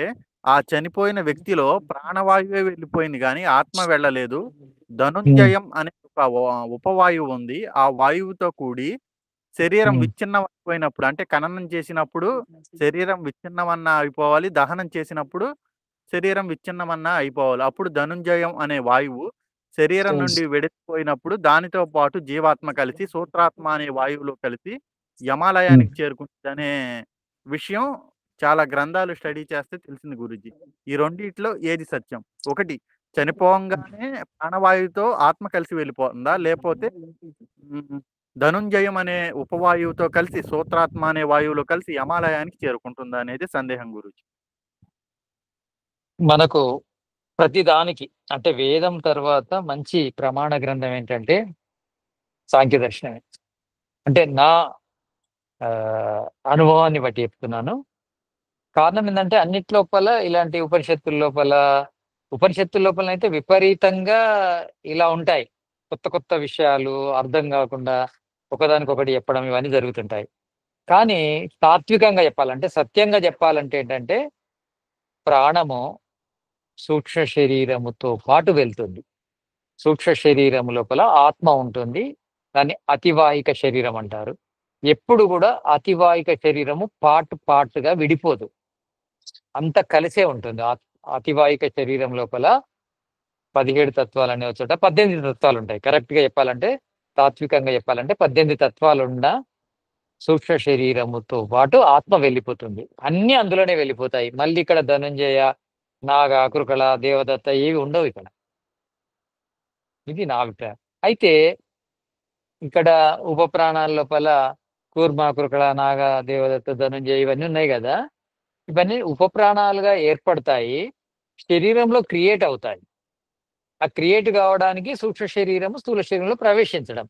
ఆ చనిపోయిన వ్యక్తిలో ప్రాణవాయువే వెళ్ళిపోయింది కానీ ఆత్మ వెళ్ళలేదు. ధనుంజయం అనే ఒక ఉపవాయువు ఉంది. ఆ వాయువుతో కూడి శరీరం విచ్ఛిన్నం అయిపోయినప్పుడు, అంటే ఖననం చేసినప్పుడు శరీరం విచ్ఛిన్నమన్నా అయిపోవాలి, దహనం చేసినప్పుడు శరీరం విచ్ఛిన్నమన్నా అయిపోవాలి. అప్పుడు ధనుంజయం అనే వాయువు శరీరం నుండి వెడిపోయినప్పుడు దానితో పాటు జీవాత్మ కలిసి సూత్రాత్మ అనే వాయువులో కలిసి యమాలయానికి చేరుకుంటుంది అనే విషయం చాలా గ్రంథాలు స్టడీ చేస్తే తెలిసింది గురూజీ. ఈ రెండిట్లో ఏది సత్యం? ఒకటి, చనిపోగానే ప్రాణవాయువుతో ఆత్మ కలిసి వెళ్ళిపోతుందా, లేకపోతే ధనుంజయం అనే ఉపవాయువుతో కలిసి సూత్రాత్మ అనే వాయువులో కలిసి యమాలయానికి చేరుకుంటుందా అనేది సందేహం గురూజీ.
మనకు ప్రతిదానికి అంటే వేదం తర్వాత మంచి ప్రమాణ గ్రంథం ఏంటంటే సాంఖ్య దర్శనమే. అంటే నా అనుభవాన్ని బట్టి చెప్తున్నాను. కారణం ఏంటంటే అన్నిట్లోపల ఇలాంటి ఉపనిషత్తుల లోపల అయితే విపరీతంగా ఇలా ఉంటాయి, కొత్త కొత్త విషయాలు అర్థం కాకుండా ఒకదానికొకటి చెప్పడం ఇవన్నీ జరుగుతుంటాయి. కానీ తాత్వికంగా చెప్పాలంటే, సత్యంగా చెప్పాలంటే ఏంటంటే, ప్రాణము సూక్ష్మ శరీరముతో పాటు వెళ్తుంది. సూక్ష్మ శరీరం లోపల ఆత్మ ఉంటుంది, దాన్ని అతివాహిక శరీరం అంటారు. ఎప్పుడు కూడా అతివాహిక శరీరము పార్ట్గా విడిపోదు, అంత కలిసే ఉంటుంది. అతివాహిక శరీరం లోపల 17 తత్వాలు అనే చోట 18 తత్వాలు ఉంటాయి. కరెక్ట్గా చెప్పాలంటే, తాత్వికంగా చెప్పాలంటే 18 తత్వాలున్న సూక్ష్మ శరీరముతో పాటు ఆత్మ వెళ్ళిపోతుంది. అన్ని అందులోనే వెళ్ళిపోతాయి. మళ్ళీ ఇక్కడ ధనుంజయ, నాగ, కృకళ, దేవదత్త ఏవి ఉండవు ఇక్కడ. ఇది నా అభిప్రాయం. అయితే ఇక్కడ ఉప ప్రాణాల లోపల కూర్మ, కృకళ, నాగ, దేవదత్త, ధనుంజయ ఇవన్నీ ఉన్నాయి కదా. ఇవన్నీ ఉప ప్రాణాలుగా ఏర్పడతాయి, శరీరంలో క్రియేట్ అవుతాయి. ఆ క్రియేట్ కావడానికి సూక్ష్మ శరీరము స్థూల శరీరంలో ప్రవేశించడం,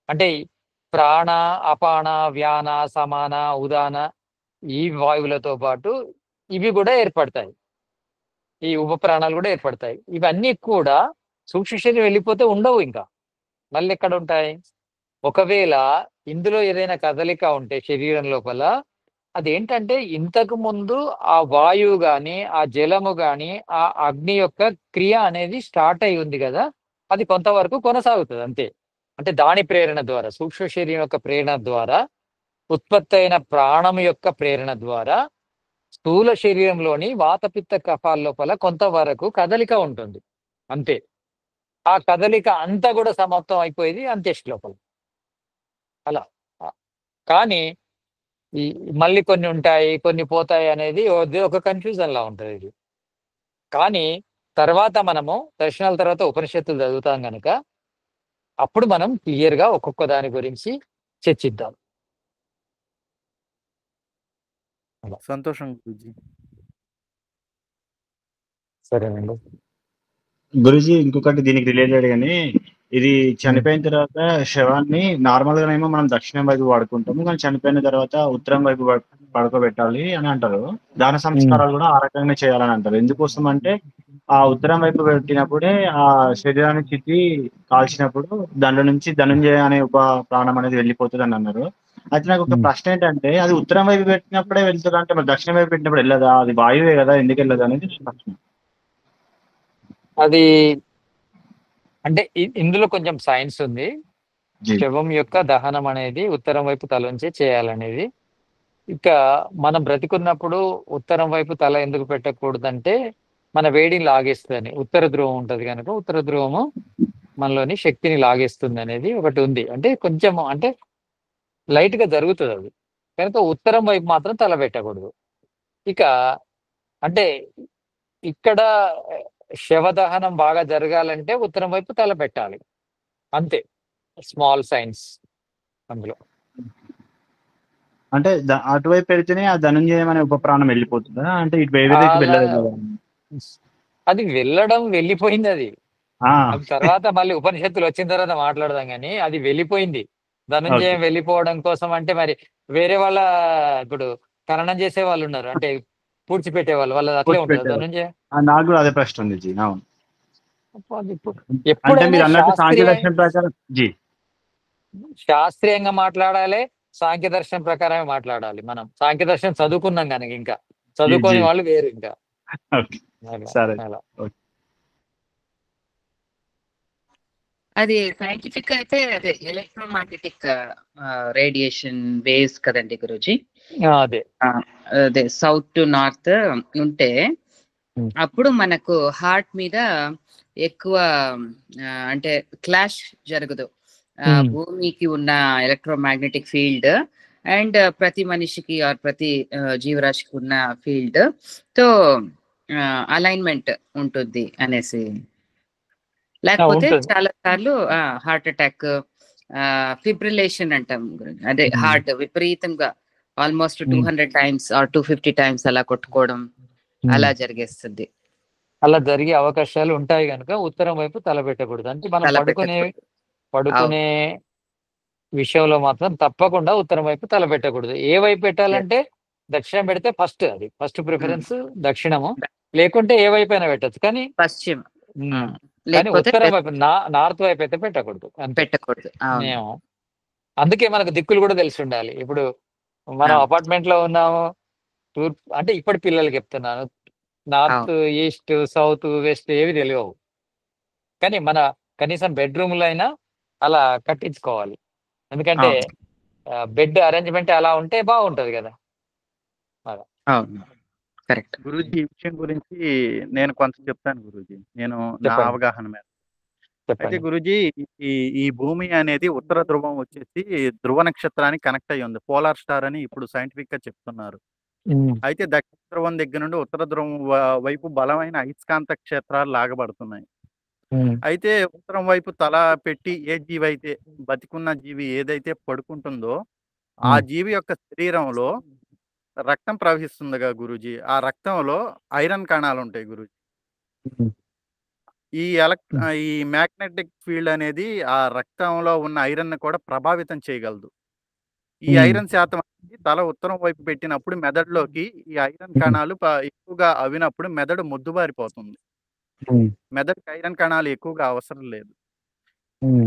అంటే ప్రాణ, అపాన, వ్యాన, సమాన, ఉదాన ఈ వాయువులతో పాటు ఇవి కూడా ఏర్పడతాయి, ఈ ఉప ప్రాణాలు కూడా ఏర్పడతాయి. ఇవన్నీ కూడా సూక్ష్మ శరీరం వెళ్ళిపోతే ఉండవు ఇంకా, మళ్ళీ ఎక్కడ ఉంటాయి? ఒకవేళ ఇందులో ఏదైనా కదలిక ఉంటే శరీరం లోపల, అదేంటంటే ఇంతకు ముందు ఆ వాయువు గాని, ఆ జలము గాని, ఆ అగ్ని యొక్క క్రియ అనేది స్టార్ట్ అయి ఉంది కదా, అది కొంతవరకు కొనసాగుతుంది అంతే. అంటే దాని ప్రేరణ ద్వారా, సూక్ష్మ శరీరం యొక్క ప్రేరణ ద్వారా, ఉత్పత్తి అయిన ప్రాణం యొక్క ప్రేరణ ద్వారా స్థూల శరీరంలోని వాతపిత్త కఫాల లోపల కొంతవరకు కదలిక ఉంటుంది అంతే. ఆ కదలిక అంతా కూడా సమాప్తం అయిపోయేది అంత్యేష్టి లోపల అలా. కానీ ఈ మళ్ళీ కొన్ని ఉంటాయి, కొన్ని పోతాయి అనేది ఒక కన్ఫ్యూజన్ లా ఉంటుంది ఇది. కానీ తర్వాత మనము దర్శనాల తర్వాత ఉపనిషత్తులు చదువుతాం కనుక అప్పుడు మనం క్లియర్ గా ఒక్కొక్క దాని గురించి చర్చిద్దాం.
సంతోషం గురూజీ.
సరేనండి
గురుజీ, ఇంకొకటి దీనికి రిలేటెడ్ గానీ, ఇది చనిపోయిన తర్వాత శవాన్ని నార్మల్ గానేమో మనం దక్షిణం వైపు వాడుకుంటాము, కానీ చనిపోయిన తర్వాత ఉత్తరం వైపు పడుకోబెట్టాలి అని అంటారు. దాన సంస్కారాలు కూడా ఆ రకంగానే చేయాలని అంటారు. ఎందుకోసం అంటే ఆ ఉత్తరం వైపు పెట్టినప్పుడే ఆ శరీరాన్ని చితి కాల్చినప్పుడు దాంట్లో నుంచి ధనుంజయ అనే ఒక ప్రాణం అనేది వెళ్ళిపోతుంది అని అన్నారు. అయితే నాకు ఒక ప్రశ్న ఏంటంటే, అది ఉత్తరం వైపు పెట్టినప్పుడే వెళ్తుంది అంటే మరి దక్షిణం వైపు పెట్టినప్పుడు వెళ్ళదా? అది వాయువే కదా, ఎందుకు వెళ్ళదు అనేది నా ప్రశ్న.
అది అంటే ఇందులో కొంచెం సైన్స్ ఉంది. శవం యొక్క దహనం అనేది ఉత్తరం వైపు తలంచి చేయాలనేది. ఇక మనం బ్రతికున్నప్పుడు ఉత్తరం వైపు తల ఎందుకు పెట్టకూడదంటే మన వేడిని లాగేస్తుందని. ఉత్తర ధ్రువం ఉంటది కనుక ఉత్తర ధ్రువము మనలోని శక్తిని లాగేస్తుంది అనేది ఒకటి ఉంది. అంటే కొంచెం అంటే లైట్ గా జరుగుతుంది అది, కనుక ఉత్తరం వైపు మాత్రం తల పెట్టకూడదు. ఇక అంటే ఇక్కడ శవదహనం బాగా జరగాలంటే ఉత్తరం వైపు తల పెట్టాలి అంతే. స్మాల్ సైన్స్ అందులో.
అంటే అటువైపు పెడితేనే ఆ ధనుంజయం అనే ఉప ప్రాణం వెళ్ళిపోతుందా? అంటే ఇటు వేరేకి వెళ్ళదు.
అది వెళ్ళడం వెళ్ళిపోయింది. అది తర్వాత మళ్ళీ ఉపనిషత్తులు వచ్చిన తర్వాత మాట్లాడదాం కానీ అది వెళ్ళిపోయింది. ధనుంజయం వెళ్ళిపోవడం కోసం అంటే మరి వేరే వాళ్ళ ఇప్పుడు ఖననం చేసే వాళ్ళు ఉన్నారు, అంటే పూడ్చిపెట్టే వాళ్ళు, వాళ్ళది అట్లే ఉంటుంది ధనుంజయం.
నాకు కూడా అదే ప్రశ్న ఉంది జీ. అవును,
శాస్త్రీయంగా మాట్లాడాలి, సాంఖ్య దర్శనం ప్రకారమే మాట్లాడాలి. మనం సాంఖ్య దర్శనం చదువుకున్నాం కనుక ఇంకా చదువుకోని వాళ్ళు వేరు ఇంకా.
అది సైంటిఫిక్ అయితే అదే ఎలక్ట్రోమాగ్నెటిక్ రేడియేషన్ వేవ్స్ కదండి గురూజీ. అదే సౌత్ టు నార్త్ ఉంటే అప్పుడు మనకు హార్ట్ మీద ఎక్కువ అంటే క్లాష్ జరగదు. భూమికి ఉన్న ఎలక్ట్రోమాగ్నెటిక్ ఫీల్డ్ అండ్ ప్రతి మనిషికి ఆర్ ప్రతి జీవరాశికి ఉన్న ఫీల్డ్ తో అలైన్మెంట్ ఉంటుంది అనేసి. లేకపోతే చాలా సార్లు హార్ట్ అటాక్, ఫిబ్రిలేషన్ అంటాం, అదే హార్ట్ విపరీతంగా ఆల్మోస్ట్ 200 times ఆర్ 250 times అలా కొట్టుకోవడం అలా జరిగేస్తుంది.
అలా జరిగే అవకాశాలు ఉంటాయి కనుక ఉత్తరం వైపు తలపెట్టకూడదు. అంటే మనం పడుకునే విషయంలో మాత్రం తప్పకుండా ఉత్తరం వైపు తలపెట్టకూడదు. ఏ వైపు పెట్టాలంటే దక్షిణం పెడితే ఫస్ట్, అది ఫస్ట్ ప్రిఫరెన్స్ దక్షిణము. లేకుంటే ఏ వైపు అయినా పెట్టచ్చు, కానీ
పశ్చిమ,
కానీ ఉత్తరం వైపు నార్త్ వైపు అయితే పెట్టకూడదు.
పెట్టకూడదు.
అందుకే మనకు దిక్కులు కూడా తెలిసి ఉండాలి. ఇప్పుడు మనం అపార్ట్మెంట్ లో ఉన్నాము, తూర్పు అంటే ఇప్పటి పిల్లలకి చెప్తున్నాను, నార్త్ ఈస్ట్ సౌత్ వెస్ట్ ఏవి తెలియవు, కానీ మన కనీసం బెడ్రూమ్ లో అయినా అలా కట్టించుకోవాలి. ఎందుకంటే బెడ్ అరేంజ్మెంట్ అలా ఉంటే బాగుంటది కదా.
కరెక్ట్
గురూజీ. ఈ విషయం గురించి నేను కొంత చెప్తాను గురూజీ, నేను నా అవగాహన మీద. అయితే గురూజీ, ఈ భూమి అనేది ఉత్తర ధ్రువం వచ్చేసి ధ్రువ నక్షత్రానికి కనెక్ట్ అయ్యి ఉంది, పోలార్ స్టార్ అని ఇప్పుడు సైంటిఫిక్ గా చెప్తున్నారు. అయితే దక్షిణ ధ్రువం దగ్గర నుండి ఉత్తర ధ్రువం వైపు బలమైన అయస్కాంత క్షేత్రాలు లాగబడుతున్నాయి. అయితే ఉత్తరం వైపు తల పెట్టి ఏ జీవి అయితే, బతికున్న జీవి ఏదైతే పడుకుంటుందో ఆ జీవి యొక్క శరీరంలో రక్తం ప్రవహిస్తుందిగా గురూజీ, ఆ రక్తంలో ఐరన్ కణాలు ఉంటాయి గురూజీ. ఈ మ్యాగ్నెటిక్ ఫీల్డ్ అనేది ఆ రక్తంలో ఉన్న ఐరన్ ని కూడా ప్రభావితం చేయగలదు. ఈ ఐరన్ శాతం అనేది తల ఉత్తరం వైపు పెట్టినప్పుడు మెదడులోకి ఈ ఐరన్ కణాలు ఎక్కువగా అవినప్పుడు మెదడు మొద్దుబారిపోతుంది. మెదడుకి ఐరన్ కణాలు ఎక్కువగా అవసరం లేదు.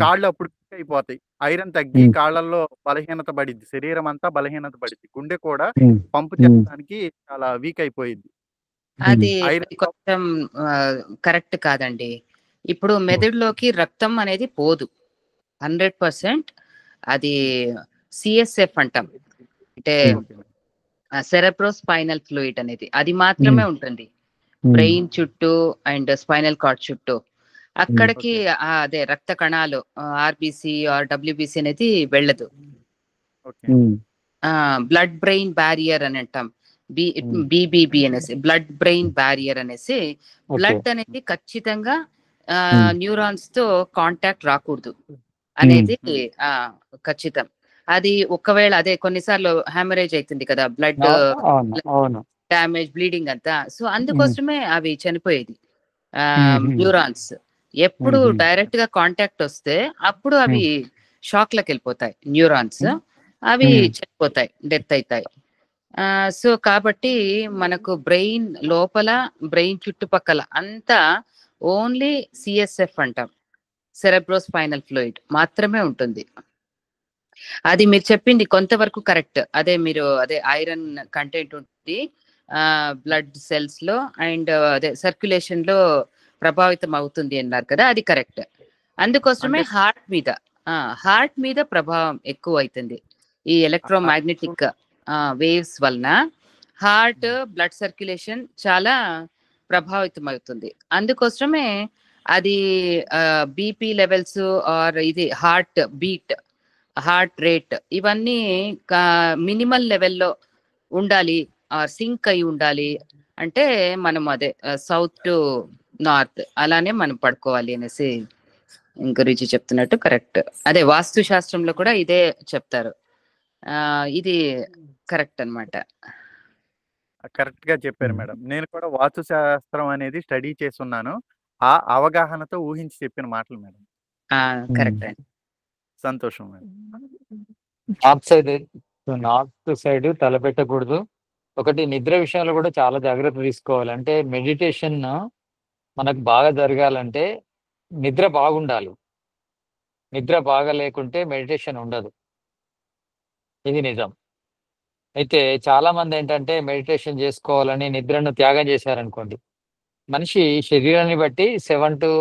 కాళ్ళు అప్పుడు weak అయిపోతాయి. ఐరన్ తగ్గి కాళ్ళల్లో బలహీనత పడిద్ది. శరీరం అంతా బలహీనత పడిద్ది. గుండె కూడా పంపు చేయడానికి చాలా వీక్ అయిపోయిద్ది.
అది
ఐరన్
కొంచెం కరెక్ట్ కాదండి. ఇప్పుడు మెదడులోకి రక్తం అనేది పోదు 100%. అది సిఎస్ఎఫ్ అంటాం, అంటే సెరెబ్రో స్పైనల్ ఫ్లూయిడ్ అనేది, అది మాత్రమే ఉంటుంది బ్రెయిన్ చుట్టూ అండ్ స్పైనల్ కార్డ్ చుట్టూ. అక్కడికి అదే రక్త కణాలు ఆర్బిసి ఆర్ డబ్ల్యూబిసి అనేది వెళ్ళదు. బ్లడ్ బ్రెయిన్ బ్యారియర్ అని అంటాం, బిబిబి అనేసి, బ్లడ్ బ్రెయిన్ బ్యారియర్ అనేసి. బ్లడ్ అనేది ఖచ్చితంగా న్యూరాన్స్ తో కాంటాక్ట్ రాకూడదు అనేది ఖచ్చితం. అది ఒకవేళ అదే కొన్నిసార్లు హ్యామరేజ్ అవుతుంది కదా, బ్లడ్ డ్యామేజ్, బ్లీడింగ్ అంతా. సో అందుకోసమే అవి చనిపోయేది న్యూరాన్స్. ఎప్పుడు డైరెక్ట్ గా కాంటాక్ట్ వస్తే అప్పుడు అవి షాక్ లకు వెళ్ళిపోతాయి న్యూరాన్స్, అవి చనిపోతాయి, డెత్ అవుతాయి. సో కాబట్టి మనకు బ్రెయిన్ లోపల, బ్రెయిన్ చుట్టుపక్కల అంతా ఓన్లీ సిఎస్ఎఫ్ అంటాం, సెరెబ్రో స్పైనల్ ఫ్లూయిడ్ మాత్రమే ఉంటుంది. అది మీరు చెప్పింది కొంతవరకు కరెక్ట్. అదే మీరు అదే ఐరన్ కంటెంట్ ఉంటుంది బ్లడ్ సెల్స్ లో అండ్ అదే సర్క్యులేషన్ లో ప్రభావితం అవుతుంది అన్నారు కదా, అది కరెక్ట్. అందుకోసమే హార్ట్ మీద ప్రభావం ఎక్కువ అవుతుంది ఈ ఎలక్ట్రోమాగ్నెటిక్ వేవ్స్ వలన. హార్ట్ బ్లడ్ సర్క్యులేషన్ చాలా ప్రభావితం అవుతుంది. అందుకోసమే అది బీపీ లెవెల్స్ ఆర్ ఇది హార్ట్ బీట్, హార్ట్ రేట్ ఇవన్నీ మినిమల్ లెవెల్లో ఉండాలి, సింక్ అయి ఉండాలి. అంటే మనం అదే సౌత్ టు నార్త్ అలానే మనం పడుకోవాలి అనేసి గురించి చెప్తున్నట్టు కరెక్ట్. అదే వాస్తు శాస్త్రంలో కూడా ఇదే చెప్తారు. ఇది కరెక్ట్ అన్నమాట.
కరెక్ట్ గా చెప్పారు మేడం. నేను కూడా వాస్తు శాస్త్రం అనేది స్టడీ చేస్తున్నాను. ఆ అవగాహనతో ఊహించి చెప్పిన మాటలు మేడం.
కరెక్ట్ అండి.
సంతోషం మేడం.
North side తలపెట్టకూడదు. ఒకటి నిద్ర విషయంలో కూడా చాలా జాగ్రత్త తీసుకోవాలి. అంటే మెడిటేషన్ మనకు బాగా జరగాలంటే నిద్ర బాగుండాలి. నిద్ర బాగా లేకుంటే మెడిటేషన్ ఉండదు, ఇది నిజం. అయితే చాలా మంది ఏంటంటే మెడిటేషన్ చేసుకోవాలని నిద్రను త్యాగం చేశారనుకోండి, మనిషి శరీరాన్ని బట్టి 7 to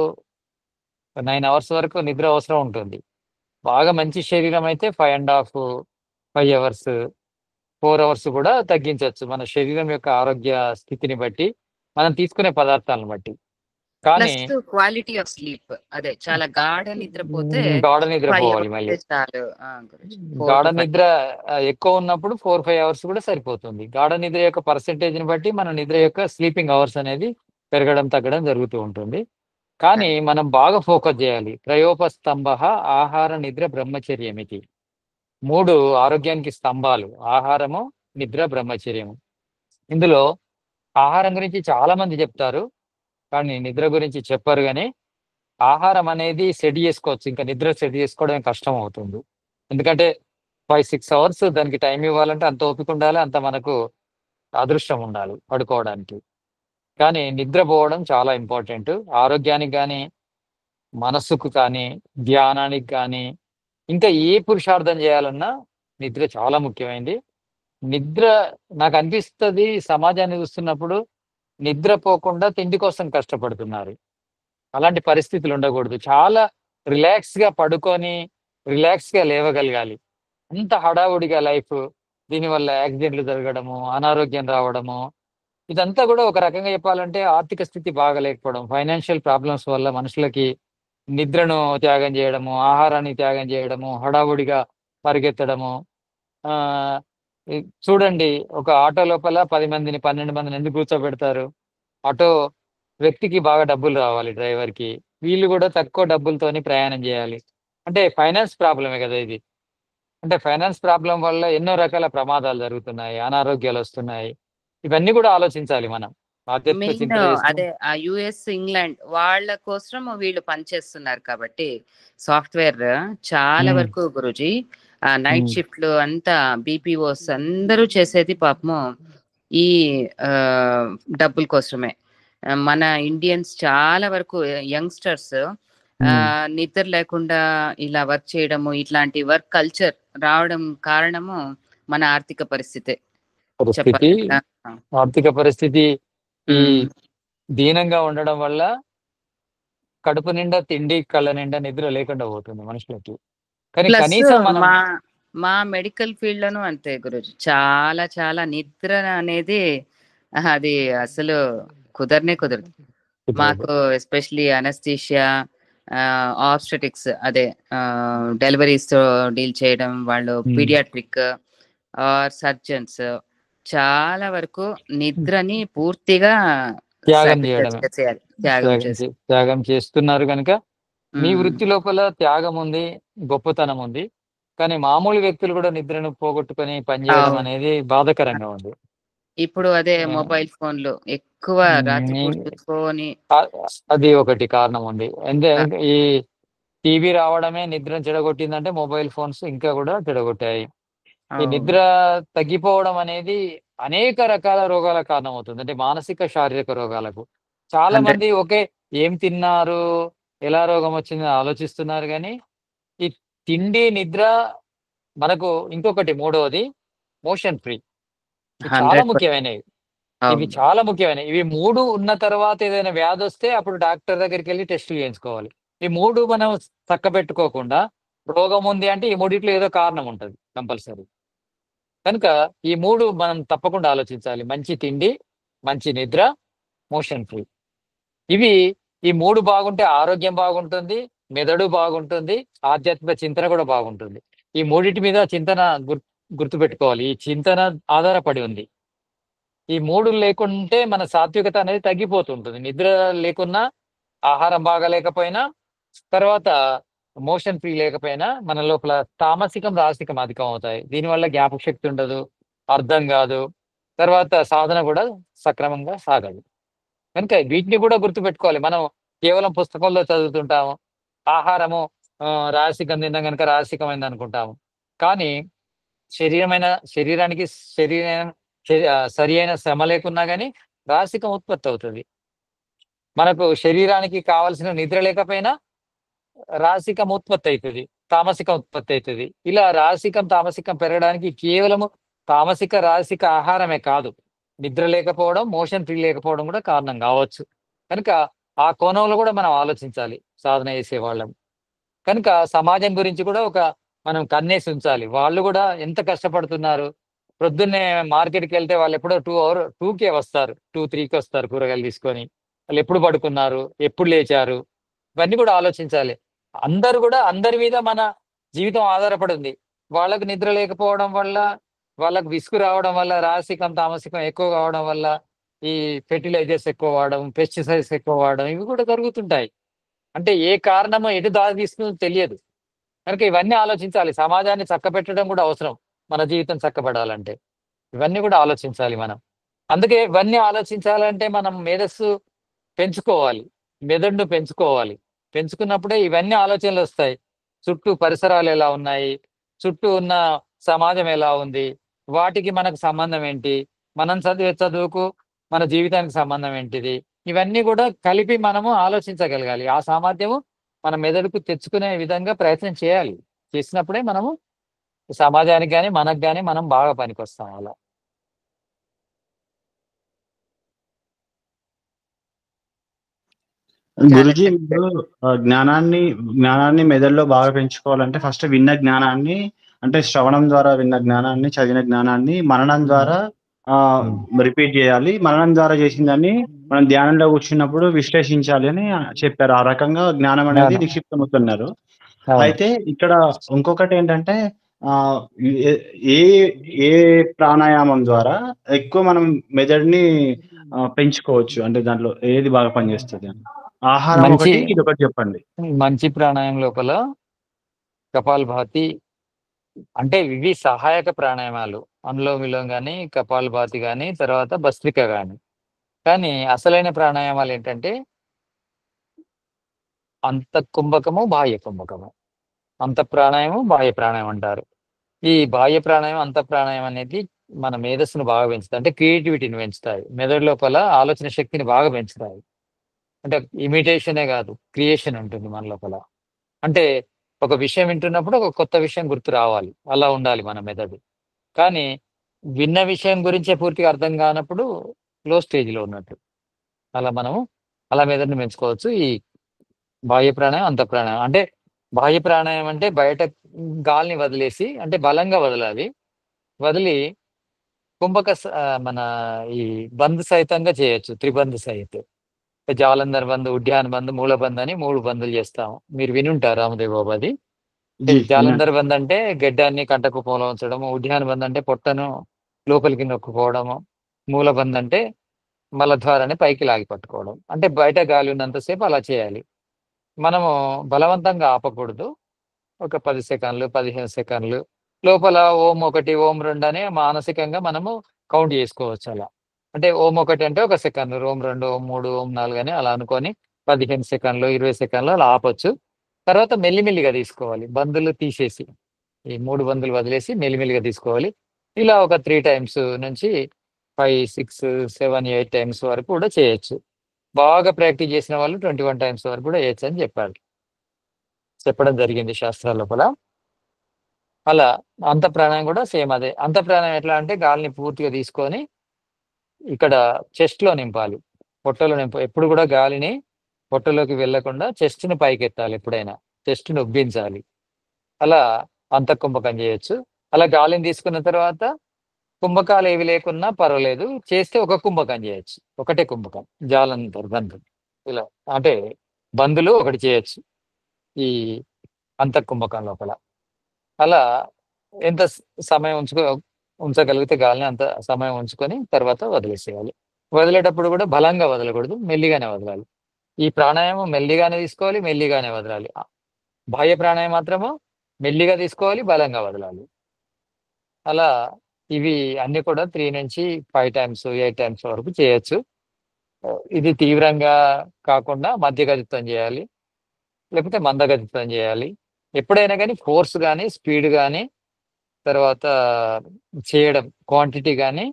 9 hours వరకు నిద్ర అవసరం ఉంటుంది. బాగా మంచి శరీరం అయితే 5.5, 5 hours, 4 hours కూడా తగ్గించవచ్చు మన శరీరం యొక్క ఆరోగ్య స్థితిని బట్టి, మనం తీసుకునే పదార్థాలను బట్టి. కానీ
ప్లస్ క్వాలిటీ ఆఫ్ స్లీప్, అదే చాలా గాఢ నిద్రపోతే
గాఢ నిద్ర పోవాలి. మళ్ళీ
చాలు.
గాఢ నిద్ర ఎక్కువ ఉన్నప్పుడు 4-5 hours కూడా సరిపోతుంది. గాఢ నిద్ర యొక్క పర్సెంటేజ్ ని బట్టి మన నిద్ర యొక్క స్లీపింగ్ అవర్స్ అనేది పెరగడం తగ్గడం జరుగుతూ ఉంటుంది. కానీ మనం బాగా ఫోకస్ చేయాలి. త్రయోపస్తంభ ఆహార నిద్ర బ్రహ్మచర్యమితి. 3 ఆరోగ్యానికి స్తంభాలు: ఆహారము, నిద్ర, బ్రహ్మచర్యము. ఇందులో ఆహారం గురించి చాలా మంది చెప్తారు, కానీ నిద్ర గురించి చెప్పరు. కానీ ఆహారం అనేది సెట్ చేసుకోవచ్చు, ఇంకా నిద్ర సెట్ చేసుకోవడం కష్టం అవుతుంది. ఎందుకంటే 5-6 hours దానికి టైం ఇవ్వాలంటే అంత ఓపిక ఉండాలి, అంత మనకు అదృష్టం ఉండాలి పడుకోవడానికి. కానీ నిద్రపోవడం చాలా ఇంపార్టెంట్. ఆరోగ్యానికి కానీ, మనస్సుకు కానీ, ధ్యానానికి కానీ, ఇంకా ఏ పురుషార్థం చేయాలన్నా నిద్ర చాలా ముఖ్యమైనది. నిద్ర నాకు అనిపిస్తుంది, సమాజాన్ని చూస్తున్నప్పుడు నిద్రపోకుండా తిండి కోసం కష్టపడుతున్నారు. అలాంటి పరిస్థితులు ఉండకూడదు. చాలా రిలాక్స్గా పడుకొని రిలాక్స్గా లేవగలగాలి. అంత హడావుడిగా లైఫ్, దీనివల్ల యాక్సిడెంట్లు జరగడము, అనారోగ్యం రావడము, ఇదంతా కూడా ఒక రకంగా చెప్పాలంటే ఆర్థిక స్థితి బాగలేకపోవడం, ఫైనాన్షియల్ ప్రాబ్లమ్స్ వల్ల మనుషులకి నిద్రను త్యాగం చేయడము, ఆహారాన్ని త్యాగం చేయడము, హడావుడిగా పరిగెత్తడము. ఆ చూడండి, ఒక ఆటో లోపల 10 మందిని 12 మందిని ఎందుకు కూర్చోబెడతారు? ఆటో వ్యక్తికి బాగా డబ్బులు రావాలి, డ్రైవర్కి. వీళ్ళు కూడా తక్కువ డబ్బులతోని ప్రయాణం చేయాలి. అంటే ఫైనాన్స్ ప్రాబ్లమే కదా ఇది. అంటే ఫైనాన్స్ ప్రాబ్లం వల్ల ఎన్నో రకాల ప్రమాదాలు జరుగుతున్నాయి, అనారోగ్యాలు వస్తున్నాయి. ఇవన్నీ కూడా ఆలోచించాలి మనం.
మెయిన్ అదే ఆ యుఎస్, ఇంగ్లాండ్ వాళ్ళ కోసం వీళ్ళు పనిచేస్తున్నారు కాబట్టి సాఫ్ట్వేర్ చాలా వరకు గురుజీ నైట్ షిఫ్ట్లు అంతా బీపీఓస్ అందరూ చేసేది పాపము ఈ డబ్బుల కోసమే. మన ఇండియన్స్ చాలా వరకు యంగ్స్టర్స్ నిద్ర లేకుండా ఇలా వర్క్ చేయడము, ఇట్లాంటి వర్క్ కల్చర్ రావడం కారణము మన ఆర్థిక పరిస్థితి.
ఆర్థిక పరిస్థితి ఈ దీనంగా ఉండడం వల్ల కడుపు నిండా తిండి, కళ్ళ నిండా నిద్ర లేకుండా పోతుంది మనుషులకి. కానీ కనీసం
మా మెడికల్ ఫీల్డ్ లోను అంతే గురుజీ, చాలా చాలా నిద్ర అనేది అది అసలు కుదరదు. మాకు ఎస్పెషలీ అనస్థీషియా, ఆబ్స్టెటిక్స్, అదే డెలివరీస్ తో డీల్ చేయడం వాళ్ళు, పీడియాట్రిక్ ఆర్ సర్జన్స్ చాలా వరకు నిద్రని పూర్తిగా
త్యాగం చేస్తున్నారు. కనుక మీ వృత్తి లోపల త్యాగం ఉంది, గొప్పతనం ఉంది. కానీ మామూలు వ్యక్తులు కూడా నిద్రను పోగొట్టుకొని పనిచేయడం అనేది బాధాకరంగా ఉంది.
ఇప్పుడు అదే మొబైల్ ఫోన్లు ఎక్కువ రాత్రిపూట చూసుకొని,
అది ఒకటి కారణం ఉంది. ఎందుకంటే ఈ టీవీ రావడమే నిద్రను చెడగొట్టిందంటే మొబైల్ ఫోన్స్ ఇంకా కూడా చెడగొట్టాయి. ఈ నిద్ర తగ్గిపోవడం అనేది అనేక రకాల రోగాల కారణం అవుతుంది. అంటే మానసిక, శారీరక రోగాలకు. చాలా మంది ఏం తిన్నారు, ఎలా రోగం వచ్చింది ఆలోచిస్తున్నారు. కానీ ఈ తిండి, నిద్ర, మనకు ఇంకొకటి మూడవది మోషన్ ఫ్రీ. చాలా ముఖ్యమైనవి. ఇవి చాలా ముఖ్యమైనవి. ఇవి 3 ఉన్న తర్వాత ఏదైనా వ్యాధి వస్తే అప్పుడు డాక్టర్ దగ్గరికి వెళ్ళి టెస్టులు చేయించుకోవాలి. ఈ 3 మనం చక్కబెట్టుకోకుండా రోగం ఉంది అంటే ఈ మూడిట్లో ఏదో కారణం ఉంటుంది కంపల్సరీ. కనుక ఈ 3 మనం తప్పకుండా ఆలోచించాలి. మంచి తిండి, మంచి నిద్ర, మోషన్ ఫ్రీ. ఈ 3 బాగుంటే ఆరోగ్యం బాగుంటుంది, మెదడు బాగుంటుంది, ఆధ్యాత్మిక చింతన కూడా బాగుంటుంది. ఈ మూడింటి మీద చింతన గుర్తుపెట్టుకోవాలి. ఈ చింతన ఆధారపడి ఉంది. ఈ 3 లేకుంటే మన సాత్వికత అనేది తగ్గిపోతుంటుంది. నిద్ర లేకున్నా, ఆహారం బాగాలేకపోయినా, తర్వాత మోషన్ ఫ్రీ లేకపోయినా మన లోపల తామసికం, రాసికం అధికం అవుతాయి. దీనివల్ల జ్ఞాపక శక్తి ఉండదు, అర్థం కాదు, తర్వాత సాధన కూడా సక్రమంగా సాగదు. కనుక వీటిని కూడా గుర్తుపెట్టుకోవాలి. మనం కేవలం పుస్తకంలో చదువుతుంటాము, ఆహారము రాసికం తిన్నా కనుక రాసికమైంది అనుకుంటాము. కానీ శరీరానికి సరి అయిన శ్రమ లేకున్నా కానీ రాసికం ఉత్పత్తి అవుతుంది. మనకు శరీరానికి కావలసిన నిద్ర లేకపోయినా రాసికం ఉత్పత్తి అవుతుంది, తామసికం ఉత్పత్తి అవుతుంది. ఇలా రాసికం, తామసికం పెరగడానికి కేవలము తామసిక, రాసిక ఆహారమే కాదు, నిద్ర లేకపోవడం, మోషన్ ఫ్రీ లేకపోవడం కూడా కారణం కావచ్చు. కనుక ఆ కోణంలో కూడా మనం ఆలోచించాలి సాధన చేసే వాళ్ళం. కనుక సమాజం గురించి కూడా మనం కన్నేసి ఉంచాలి. వాళ్ళు కూడా ఎంత కష్టపడుతున్నారు. ప్రొద్దున్నే మార్కెట్కి వెళ్తే వాళ్ళు ఎప్పుడో 2కే వస్తారు, 2-3కి వస్తారు కూరగాయలు తీసుకొని. వాళ్ళు ఎప్పుడు పడుకున్నారు, ఎప్పుడు లేచారు, ఇవన్నీ కూడా ఆలోచించాలి. అందరి మీద మన జీవితం ఆధారపడి ఉంది. వాళ్ళకు నిద్ర లేకపోవడం వల్ల, వాళ్ళకు విసుగు రావడం వల్ల, రాసికం, తామసికం ఎక్కువ కావడం వల్ల ఈ ఫెర్టిలైజర్స్ ఎక్కువ వాడడం, పెస్టిసైడ్స్ ఎక్కువ వాడడం, ఇవి కూడా జరుగుతుంటాయి. అంటే ఏ కారణమో ఎటు దారి తీస్తుందో తెలియదు. కనుక ఇవన్నీ ఆలోచించాలి. సమాజాన్ని చక్కబెట్టడం కూడా అవసరం మన జీవితం చక్కబడాలంటే. ఇవన్నీ కూడా ఆలోచించాలి మనం. అందుకే ఇవన్నీ ఆలోచించాలంటే మనం మేధస్సు పెంచుకోవాలి, మెదడును పెంచుకోవాలి. పెంచుకున్నప్పుడే ఇవన్నీ ఆలోచనలు వస్తాయి. చుట్టూ పరిసరాలు ఎలా ఉన్నాయి, చుట్టూ ఉన్న సమాజం ఎలా ఉంది, వాటికి మనకు సంబంధం ఏంటి, మనం చదివే చదువుకు మన జీవితానికి సంబంధం ఏంటిది, ఇవన్నీ కూడా కలిపి మనము ఆలోచించగలగాలి. ఆ సామర్థ్యము మన మెదడుకు తెచ్చుకునే విధంగా ప్రయత్నం చేయాలి. చేసినప్పుడే మనము సమాజానికి కానీ మనకు కానీ మనం బాగా పనికొస్తాం. అలా
గురుజీ, మీరు జ్ఞానాన్ని మెదడులో బాగా పెంచుకోవాలంటే ఫస్ట్ విన్న జ్ఞానాన్ని, అంటే శ్రవణం ద్వారా విన్న జ్ఞానాన్ని, చదివిన జ్ఞానాన్ని మననం ద్వారా రిపీట్ చేయాలి. మననం ద్వారా చేసిన దాన్ని మనం ధ్యానంలో కూర్చున్నప్పుడు విశ్లేషించాలి అని చెప్పారు. ఆ రకంగా జ్ఞానం అనేది నిక్షిప్తమవుతున్నారు. అయితే ఇక్కడ ఇంకొకటి ఏంటంటే ఏ ఏ ప్రాణాయామం ద్వారా ఎక్కువ మనం మెదడుని పెంచుకోవచ్చు, అంటే దాంట్లో ఏది బాగా పనిచేస్తుంది అని? ఆహారం ఒకటి, ఇది ఒకటి చెప్పండి.
మంచి ప్రాణాయామం లోపల కపాలభాతి, అంటే ఇవి సహాయక ప్రాణాయామాలు. అనులోమ విలోమ కానీ, కపాలభాతి కానీ, తర్వాత భస్త్రిక కానీ. కానీ అసలైన ప్రాణాయామాలు ఏంటంటే అంతఃకుంభకము, బాహ్య కుంభకము. అంత ప్రాణాయామం, బాహ్య ప్రాణాయామం అంటారు. ఈ బాహ్య ప్రాణాయామం, అంత ప్రాణాయామం అనేది మన మేధస్సును బాగా పెంచుతాయి, అంటే క్రియేటివిటీని పెంచుతాయి, మెదడు లోపల ఆలోచన శక్తిని బాగా పెంచుతాయి. అంటే ఇమిటేషనే కాదు, క్రియేషన్ ఉంటుంది మన లోపల. అంటే ఒక విషయం వింటున్నప్పుడు ఒక కొత్త విషయం గుర్తు రావాలి, అలా ఉండాలి మన మెదడు. కానీ విన్న విషయం గురించే పూర్తిగా అర్థం కానప్పుడు లో స్టేజ్లో ఉన్నట్టు. అలా మనము అలా మెదడుని పెంచుకోవచ్చు. ఈ బాహ్య ప్రాణాయామం, అంత ప్రాణాయామం. అంటే బాహ్య ప్రాణాయామం అంటే బయట గాలిని వదిలేసి, అంటే బలంగా వదలాలి. వదిలి మన ఈ బంద్ సహితంగా చేయొచ్చు, త్రిబంధ్ సహిత. జాలంధర్ బంద్, ఉడ్యాన్ బంద్, మూల బంద్ అని 3 బందులు చేస్తాం. మీరు వినుంటారు రామదేవ్ బాబాది. జాలంధర్ బంద్ అంటే గడ్డాన్ని కంటకుపోలో ఉంచడము, ఉడ్యాన్ బంద్ అంటే పొట్టను లోపలికి నొక్కుకోవడము, మూల బంద్ అంటే మలద్వారాన్ని పైకి లాగి పట్టుకోవడం. అంటే బయట గాలి ఉన్నంతసేపు అలా చేయాలి. మనము బలవంతంగా ఆపకూడదు. ఒక 10 సెకండ్లు, 15 సెకండ్లు లోపల ఓం 1, ఓం 2 అని మానసికంగా మనము కౌంట్ చేసుకోవచ్చు అలా. అంటే ఓం 1 అంటే 1 సెకండ్, ఓం 2, ఓం 3, ఓం 4 అని అలా అనుకొని 15 సెకండ్లు, 20 సెకండ్లు అలా ఆపొచ్చు. తర్వాత మెల్లిమెల్లిగా తీసుకోవాలి, బందులు తీసేసి, ఈ 3 బందులు వదిలేసి మెల్లిమెల్లిగా తీసుకోవాలి. ఇలా ఒక 3 టైమ్స్ నుంచి 5, 6, 7, 8 టైమ్స్ వరకు కూడా చేయొచ్చు. బాగా ప్రాక్టీస్ చేసిన వాళ్ళు 21 టైమ్స్ వరకు కూడా చేయొచ్చు అని చెప్పడం జరిగింది శాస్త్రాల లోపల. అలా అంత ప్రాణాయం కూడా సేమ్ అదే. అంత ప్రాణాయం ఎట్లా అంటే గాలిని పూర్తిగా తీసుకొని ఇక్కడ చెస్ట్ లో నింపాలి, పొట్టలో ఎప్పుడు కూడా గాలిని పొట్టలోకి వెళ్లకుండా చెస్ట్ ని పైకి ఎత్తాలి, ఎప్పుడైనా చెస్ట్ ని ఉబ్బించాలి. అలా అంతఃకుంభకం చేయొచ్చు. అలా గాలిని తీసుకున్న తర్వాత కుంభకాలు ఏవి లేకున్నా పర్వాలేదు, చేస్తే ఒక కుంభకం చేయొచ్చు, ఒకటే కుంభకం, జాలంధర్ బంధు. ఇలా అంటే బంధులు ఒకటి చేయొచ్చు ఈ అంతఃకుంభకం లోపల. అలా ఎంత సమయం ఉంచగలిగితే గాలిని అంత సమయం ఉంచుకొని తర్వాత వదిలేసేయాలి. వదిలేటప్పుడు కూడా బలంగా వదలకూడదు, మెల్లిగానే వదలాలి. ఈ ప్రాణాయామం మెల్లిగానే తీసుకోవాలి, మెల్లిగానే వదలాలి. బాహ్య ప్రాణాయామం మాత్రము మెల్లిగా తీసుకోవాలి, బలంగా వదలాలి. అలా ఇవి అన్ని కూడా 3 నుంచి 5 టైమ్స్, 8 టైమ్స్ వరకు చేయొచ్చు. ఇది తీవ్రంగా కాకుండా మధ్యగతిత్వం చేయాలి, లేకపోతే మందగతిత్వం చేయాలి. ఎప్పుడైనా కానీ ఫోర్స్ కానీ, స్పీడ్ కానీ, తర్వాత చేయడం క్వాంటిటీ కానీ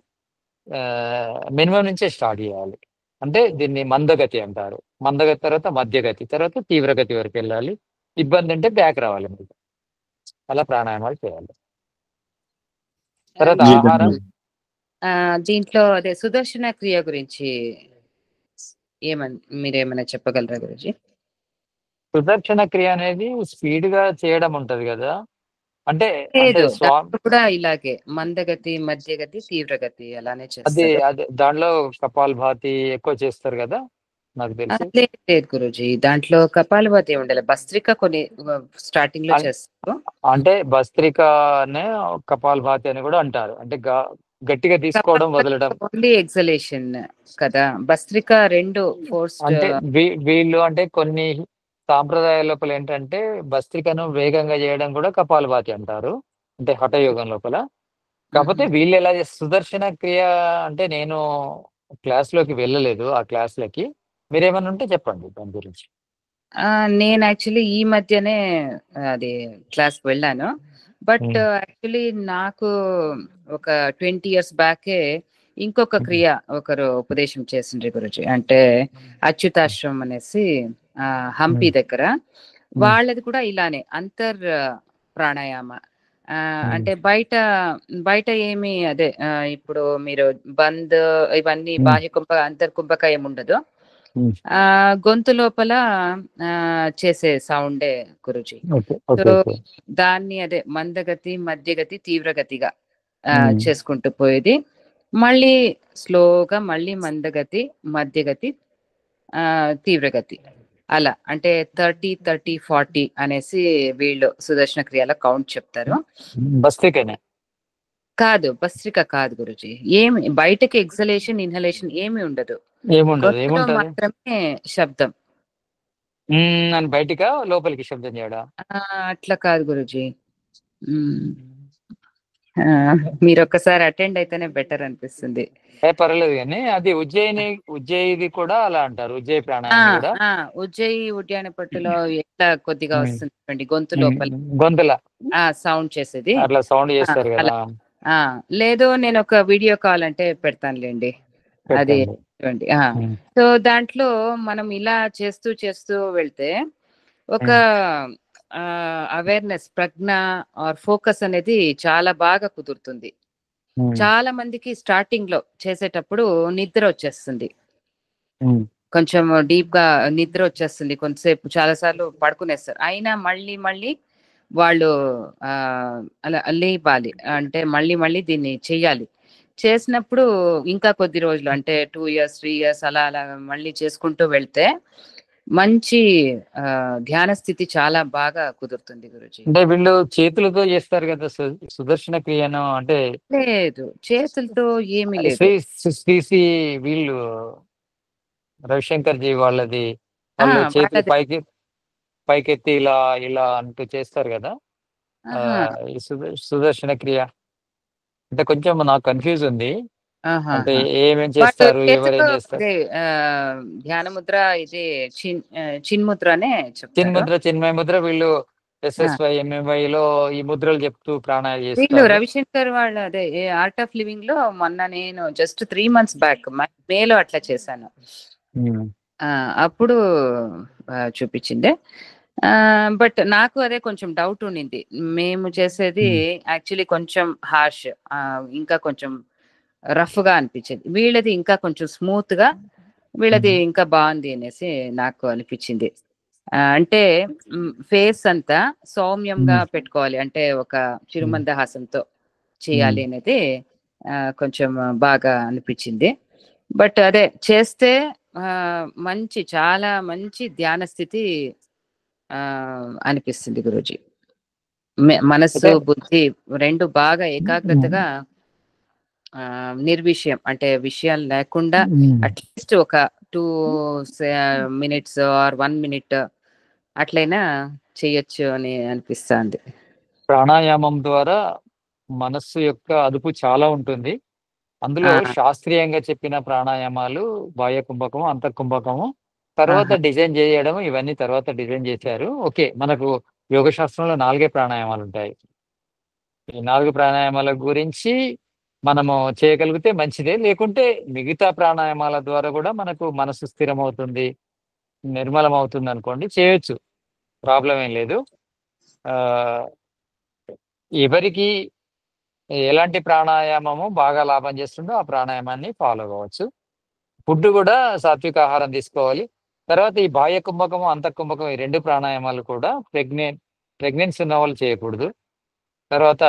మినిమం నుంచే స్టార్ట్ చేయాలి. అంటే దీన్ని మందగతి అంటారు. మందగతి తర్వాత మధ్యగతి, తర్వాత తీవ్రగతి వరకు వెళ్ళాలి. ఇబ్బంది అంటే బ్యాక్ రావాలి మీకు. అలా ప్రాణాయామాలు చేయాలి. తర్వాత ఆహారం.
దీంట్లో అదే సుదర్శన క్రియ గురించి మీరేమైనా చెప్పగలరా గురుజీ?
సుదర్శన క్రియ అనేది స్పీడ్ గా చేయడం ఉంటది కదా, అంటే
కూడా ఇలాగే మందగతి, మధ్యగతి, తీవ్రగతి అలానే
అదే దాంట్లో కపాలభాతి ఎక్కువ చేస్తారు కదా నాకు తెలిసి.
లేదు గురుజీ, దాంట్లో కపాలభాతి ఉండాలి, భస్త్రిక కొన్ని స్టార్టింగ్ లో చేస్తారు.
అంటే భస్త్రికనే కపాలభాతి అని కూడా అంటారు. అంటే గట్టిగా తీసుకోవడం, వదలడం.
ఓన్లీ ఎక్సలేషన్ కదా, భస్త్రిక 2 ఫోర్స్.
అంటే వీళ్ళు అంటే కొన్ని సాంప్రదాయాల లోపల ఏంటంటే భస్త్రికను వేగంగా చేయడం కూడా కపాలభాతి అంటారు, అంటే హఠయోగం లోపల. కాకపోతే వీళ్ళు ఎలా సుదర్శన క్రియ అంటే నేను క్లాస్ లోకి వెళ్ళలేదు, ఆ క్లాస్లకి. మీరేమన్నా ఉంటే చెప్పండి దాని గురించి.
నేను యాక్చువల్లీ ఈ మధ్యనే అది క్లాస్కి వెళ్ళాను. బట్ యాక్చువల్లీ నాకు ఒక 20 years బ్యాకే ఇంకొక క్రియ ఒకరు ఉపదేశం చేసిండ్రు గురుజీ. అంటే అచ్యుతాశ్రమం అనేసి హంపి దగ్గర, వాళ్ళది కూడా ఇలానే అంతర్ ప్రాణాయామ. అంటే బయట ఏమి అదే ఇప్పుడు మీరు బంద్ ఇవన్నీ బాహ్య అంతర్కుంభక ఏముండదు, గొంతు లోపల చేసే సౌండే గురుజీ. సో దాన్ని అదే మందగతి, మధ్యగతి, తీవ్రగతిగా చేసుకుంటూ పోయేది. మళ్ళీ స్లోగా మళ్ళీ మందగతి, మధ్యగతి, తీవ్రగతి, అలా. అంటే 30, 30, 40 అనేసి వీళ్ళు సుదర్శన క్రియలో కౌంట్ చెప్తారు. కాదు, భస్త్రిక కాదు గురుజీ. ఏమి బయటకి ఎక్సలేషన్, ఇన్హలేషన్ ఏమి ఉండదు, మాత్రమే శబ్దం.
బయటగా లోపలికి శబ్దం చేయడం
అట్లా కాదు గురుజీ. మీరు ఒక్కసారి అటెండ్ అయితేనే బెటర్ అనిపిస్తుంది.
పర్లేదు కానీ అది ఉజ్జయిది కూడా అలా అంటారు, ఉజ్జయి ప్రాణాయామం కూడా.
ఉజ్జయి ఉడ్యాన పట్టులో ఎట్లా కొద్దిగా వస్తుంది గొంతు లోపల,
గొంతుల
సౌండ్ చేసేది,
అట్లా సౌండ్ చేస్తారు కదా.
లేదు నేను ఒక వీడియో కాల్ అంటే పెడతానులేండి. అది చూడండి. సో దాంట్లో మనం ఇలా చేస్తూ చేస్తూ వెళ్తే ఒక అవేర్నెస్, ప్రజ్ఞ ఆర్ ఫోకస్ అనేది చాలా బాగా కుదురుతుంది. చాలా మందికి స్టార్టింగ్ లో చేసేటప్పుడు నిద్ర వచ్చేస్తుంది, కొంచెం డీప్ గా నిద్ర వచ్చేస్తుంది, కొంతసేపు చాలాసార్లు పడుకునేస్తారు. అయినా మళ్ళీ మళ్ళీ వాళ్ళు అలా లేపాలి, అంటే మళ్ళీ మళ్ళీ దీన్ని చెయ్యాలి. చేసినప్పుడు ఇంకా కొద్ది రోజులు అంటే 2 years 3 years అలా అలా మళ్ళీ చేసుకుంటూ వెళ్తే మంచి ధ్యాన స్థితి చాలా బాగా కుదురుతుంది గురుజీ.
అంటే వీళ్ళు చేతులతో చేస్తారు కదా సుదర్శన క్రియను, అంటే
లేదు చేతులతో ఏమీ లేదు.
శ్రీ వీళ్ళు రవిశంకర్ జీ వాళ్ళది, వాళ్ళు చేతులు పైకెత్తి ఇలా ఇలా అంటూ చేస్తారు కదా ఈ సుదర్శన క్రియ. అంటే కొంచెం నాకు కన్ఫ్యూజ్ ఉంది, అంటే ఏమేం చేస్తారు, ఎవరేం చేస్తారు.
ధ్యానముద్ర ఇది చిన్ముద్రనే
చిన్ముద్ర, చిన్మయ ముద్ర, వీళ్ళు SSY MMY లో ఈ ముద్రలు చెప్తూ ప్రాణాయామం
వీళ్ళు
చేస్తారు.
రవిశంకర్ వాళ్ళు అదే ఆర్ట్ ఆఫ్ లివింగ్ లో మొన్న నేను జస్ట్ 3 months బ్యాక్ మేలో అట్లా చేశాను. అప్పుడు చూపించింది. బట్ నాకు అదే కొంచెం డౌట్ ఉండింది. మేము చేసేది యాక్చువల్లీ కొంచెం హార్ష్, ఇంకా కొంచెం రఫ్ గా అనిపించింది. వీళ్ళది ఇంకా కొంచెం స్మూత్ గా, వీళ్ళది ఇంకా బాగుంది అనేసి నాకు అనిపించింది. అంటే ఫేస్ అంతా సౌమ్యంగా పెట్టుకోవాలి, అంటే ఒక చిరుమందహాసంతో చేయాలి అనేది కొంచెం బాగా అనిపించింది. బట్ అదే చేస్తే మంచి, చాలా మంచి ధ్యాన స్థితి అనిపిస్తుంది గురూజీ. మనస్సు బుద్ధి రెండు బాగా ఏకాగ్రతగా, నిర్విషయం అంటే విషయాలు లేకుండా అట్లీస్ట్ ఒక 2 minutes ఆర్ 1 minute అట్లయినా చేయొచ్చు అని అనిపిస్తుంది.
ప్రాణాయామం ద్వారా మనస్సు యొక్క అదుపు చాలా ఉంటుంది. అందులో శాస్త్రీయంగా చెప్పిన ప్రాణాయామాలు బాహ్య కుంభకము, అంతర్కుంభకము, తర్వాత డిజైన్ చేయడం, ఇవన్నీ తర్వాత డిజైన్ చేశారు. ఓకే, మనకు యోగ శాస్త్రంలో 4 ప్రాణాయామాలు ఉంటాయి. ఈ 4 ప్రాణాయామాల గురించి మనము చేయగలిగితే మంచిదే, లేకుంటే మిగతా ప్రాణాయామాల ద్వారా కూడా మనకు మనసు స్థిరమవుతుంది, నిర్మలం అవుతుంది అనుకోండి, చేయొచ్చు, ప్రాబ్లం ఏం లేదు. ఎవరికి ఎలాంటి ప్రాణాయామము బాగా లాభం చేస్తుందో ఆ ప్రాణాయామాన్ని ఫాలో కావచ్చు. ఫుడ్ కూడా సాత్విక ఆహారం తీసుకోవాలి. తర్వాత ఈ బాహ్య కుంభకము, అంతఃకుంభకం, ఈ 2 ప్రాణాయామాలు కూడా ప్రెగ్నెన్సీ ఉన్న వాళ్ళు చేయకూడదు. తర్వాత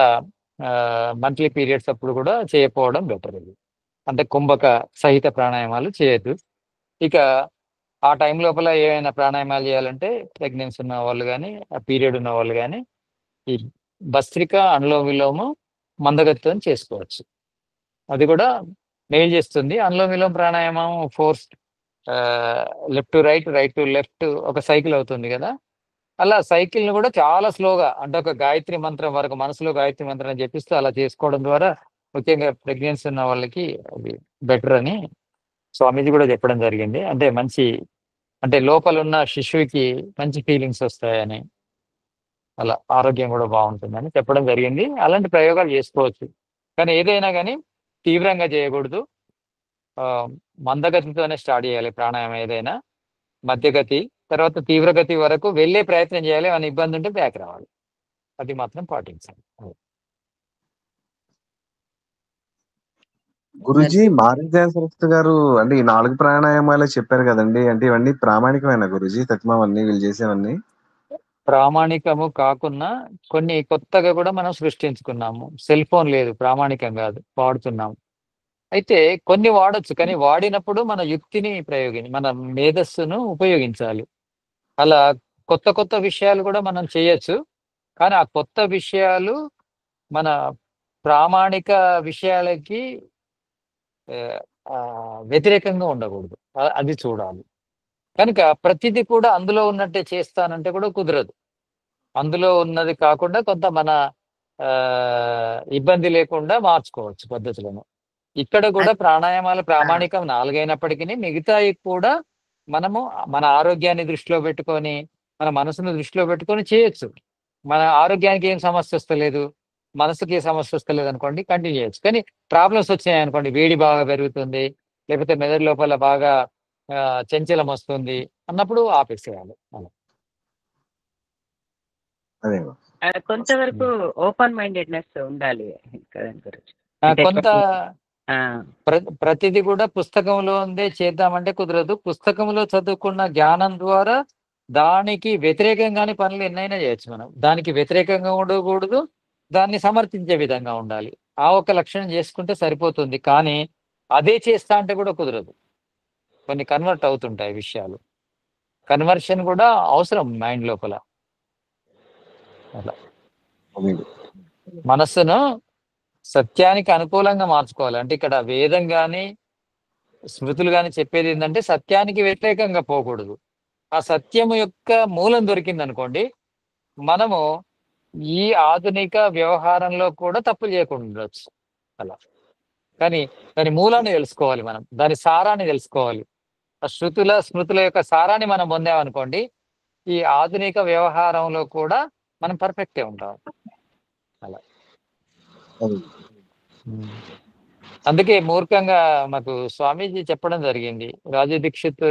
మంత్లీ పీరియడ్స్ అప్పుడు కూడా చేయకపోవడం బెటర్. ఇది అంటే కుంభక సహిత ప్రాణాయామాలు చేయొద్దు. ఇక ఆ టైం లోపల ఏమైనా ప్రాణాయామాలు చేయాలంటే ప్రెగ్నెన్సీ ఉన్న వాళ్ళు కానీ, ఆ పీరియడ్ ఉన్న వాళ్ళు కానీ ఈ భస్త్రిక, అనులోమ విలోము మందగతితో చేసుకోవచ్చు. అది కూడా మెయిల్ చేస్తుంది. అనులోమ విలోమ ప్రాణాయామం 4 left to right, right to left ఒక సైకిల్ అవుతుంది కదా, అలా సైకిల్ని కూడా చాలా స్లోగా, అంటే ఒక గాయత్రి మంత్రం వరకు మనసులో గాయత్రి మంత్రం చెప్పిస్తూ అలా చేసుకోవడం ద్వారా ముఖ్యంగా ప్రెగ్నెన్సీ ఉన్న వాళ్ళకి అది బెటర్ అని స్వామీజీ కూడా చెప్పడం జరిగింది. అంటే మంచి, అంటే లోపల ఉన్న శిశువుకి మంచి ఫీలింగ్స్ వస్తాయని, అలా ఆరోగ్యం కూడా బాగుంటుందని చెప్పడం జరిగింది. అలాంటి ప్రయోగాలు చేసుకోవచ్చు, కానీ ఏదైనా కానీ తీవ్రంగా చేయకూడదు. మందగతితోనే స్టార్ట్ చేయాలి ప్రాణాయామం ఏదైనా. మధ్యగతి తర్వాత తీవ్రగతి వరకు వెళ్ళే ప్రయత్నం చేయాలి. ఏమైనా ఇబ్బంది ఉంటే బ్యాక్ రావాలి, అది మాత్రం పాటించాలి.
గురుజీ మారీజా సరస్వతి గారు అంటే ఈ 4 ప్రాణాయామాలే చెప్పారు కదండి, అంటే ఇవన్నీ ప్రామాణికమైన గురుజీ తత్మవన్నీ వీళ్ళు చేసేవన్నీ?
ప్రామాణికము కాకున్నా కొన్ని కొత్తగా కూడా మనం సృష్టించుకున్నాము. సెల్ ఫోన్ లేదు, ప్రామాణికం కాదు, వాడుతున్నాము. అయితే కొన్ని వాడచ్చు, కానీ వాడినప్పుడు మన యుక్తిని మన మేధస్సును ఉపయోగించాలి. అలా కొత్త కొత్త విషయాలు కూడా మనం చేయొచ్చు, కానీ ఆ కొత్త విషయాలు మన ప్రామాణిక విషయాలకి వ్యతిరేకంగా ఉండకూడదు, అది చూడాలి. కనుక ప్రతిదీ కూడా అందులో ఉన్నట్టే చేస్తానంటే కూడా కుదరదు. అందులో ఉన్నది కాకుండా కొంత మన ఇబ్బంది లేకుండా మార్చుకోవచ్చు పద్ధతులను. ఇక్కడ కూడా ప్రాణాయామాల ప్రామాణికం 4 అయినప్పటికీ మిగతాయి కూడా మనము మన ఆరోగ్యాన్ని దృష్టిలో పెట్టుకొని, మన మనసును దృష్టిలో పెట్టుకొని చేయొచ్చు. మన ఆరోగ్యానికి ఏం సమస్య వస్తలేదు, మనసుకి సమస్య వస్తలేదు అనుకోండి కంటిన్యూ చేయొచ్చు. కానీ ప్రాబ్లమ్స్ వచ్చినాయి అనుకోండి, వేడి బాగా పెరుగుతుంది, లేకపోతే మెదడు లోపల బాగా చంచలం వస్తుంది అన్నప్పుడు ఆపేసేయాలి. అలా
అదే
కొంతవరకు ఓపెన్ మైండెడ్నెస్ ఉండాలి కదండి గురుజీ. అంటే
కొంత
ఆ,
ప్రతిదీ కూడా పుస్తకంలో ఉందే చేద్దామంటే కుదరదు. పుస్తకంలో చదువుకున్న జ్ఞానం ద్వారా దానికి వ్యతిరేకంగానే పనులు ఎన్నైనా చేయొచ్చు మనం. దానికి వ్యతిరేకంగా ఉండకూడదు, దాన్ని సమర్థించే విధంగా ఉండాలి. ఆ ఒక్క లక్షణం చేసుకుంటే సరిపోతుంది. కానీ అదే చేస్తా అంటే కూడా కుదరదు. కొన్ని కన్వర్ట్ అవుతుంటాయి విషయాలు. కన్వర్షన్ కూడా అవసరం మైండ్ లోపల. అలా మనస్సును సత్యానికి అనుకూలంగా మార్చుకోవాలి. అంటే ఇక్కడ వేదం కానీ స్మృతులు కానీ చెప్పేది ఏంటంటే సత్యానికి వ్యతిరేకంగా పోకూడదు. ఆ సత్యము యొక్క మూలం దొరికింది అనుకోండి, మనము ఈ ఆధునిక వ్యవహారంలో కూడా తప్పులు చేయకుండా ఉండొచ్చు. అలా కానీ దాని మూలాన్ని తెలుసుకోవాలి, మనం దాని సారాన్ని తెలుసుకోవాలి. ఆ స్మృతుల యొక్క సారాన్ని మనం పొందామనుకోండి, ఈ ఆధునిక వ్యవహారంలో కూడా మనం పర్ఫెక్టే ఉంటాం. అలా అందుకే మూర్ఖంగా మాకు స్వామీజీ చెప్పడం జరిగింది. రాజు దీక్షిత్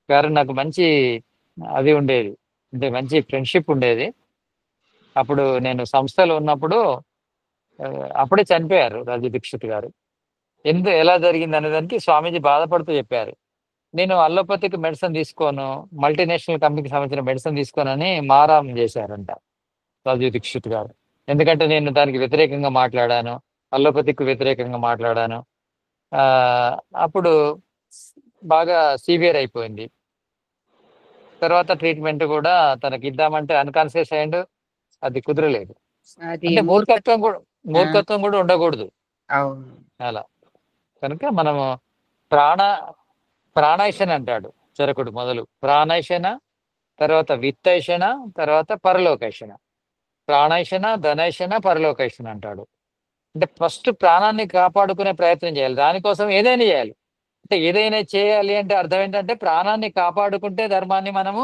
గారు నాకు మంచి అది ఉండేది, అంటే మంచి ఫ్రెండ్షిప్ ఉండేది. అప్పుడు నేను సంస్థలో ఉన్నప్పుడు అప్పుడే చనిపోయారు రాజు దీక్షిత్ గారు. ఎలా జరిగింది అనేదానికి స్వామీజీ బాధపడుతూ చెప్పారు, నేను అల్లోపతిక్ మెడిసిన్ తీసుకోను, మల్టీనేషనల్ కంపెనీకి సంబంధించిన మెడిసిన్ తీసుకోనని మారాం చేశారంట రాజు దీక్షిత్ గారు. ఎందుకంటే నేను దానికి వ్యతిరేకంగా మాట్లాడాను, అల్లోపతికి వ్యతిరేకంగా మాట్లాడాను. అప్పుడు బాగా సివియర్ అయిపోయింది. తర్వాత ట్రీట్మెంట్ కూడా తనకి ఇద్దామంటే అన్కాన్షియస్ అయ్యిండు, అది కుదరలేదు. అంటే మూర్ఖత్వం కూడా ఉండకూడదు. అలా కనుక మనము ప్రాణాయశన అంటాడు చరకుడు. మొదలు ప్రాణాయశన, తర్వాత విత్తైషణ, తర్వాత పరలోకైషణ. ప్రాణాయశన, ధనైషణ, పరలోకైషణ అంటాడు. అంటే ఫస్ట్ ప్రాణాన్ని కాపాడుకునే ప్రయత్నం చేయాలి. దానికోసం ఏదైనా చేయాలి. అంటే ఏదైనా చేయాలి అంటే అర్థం ఏంటంటే ప్రాణాన్ని కాపాడుకుంటే ధర్మాన్ని మనము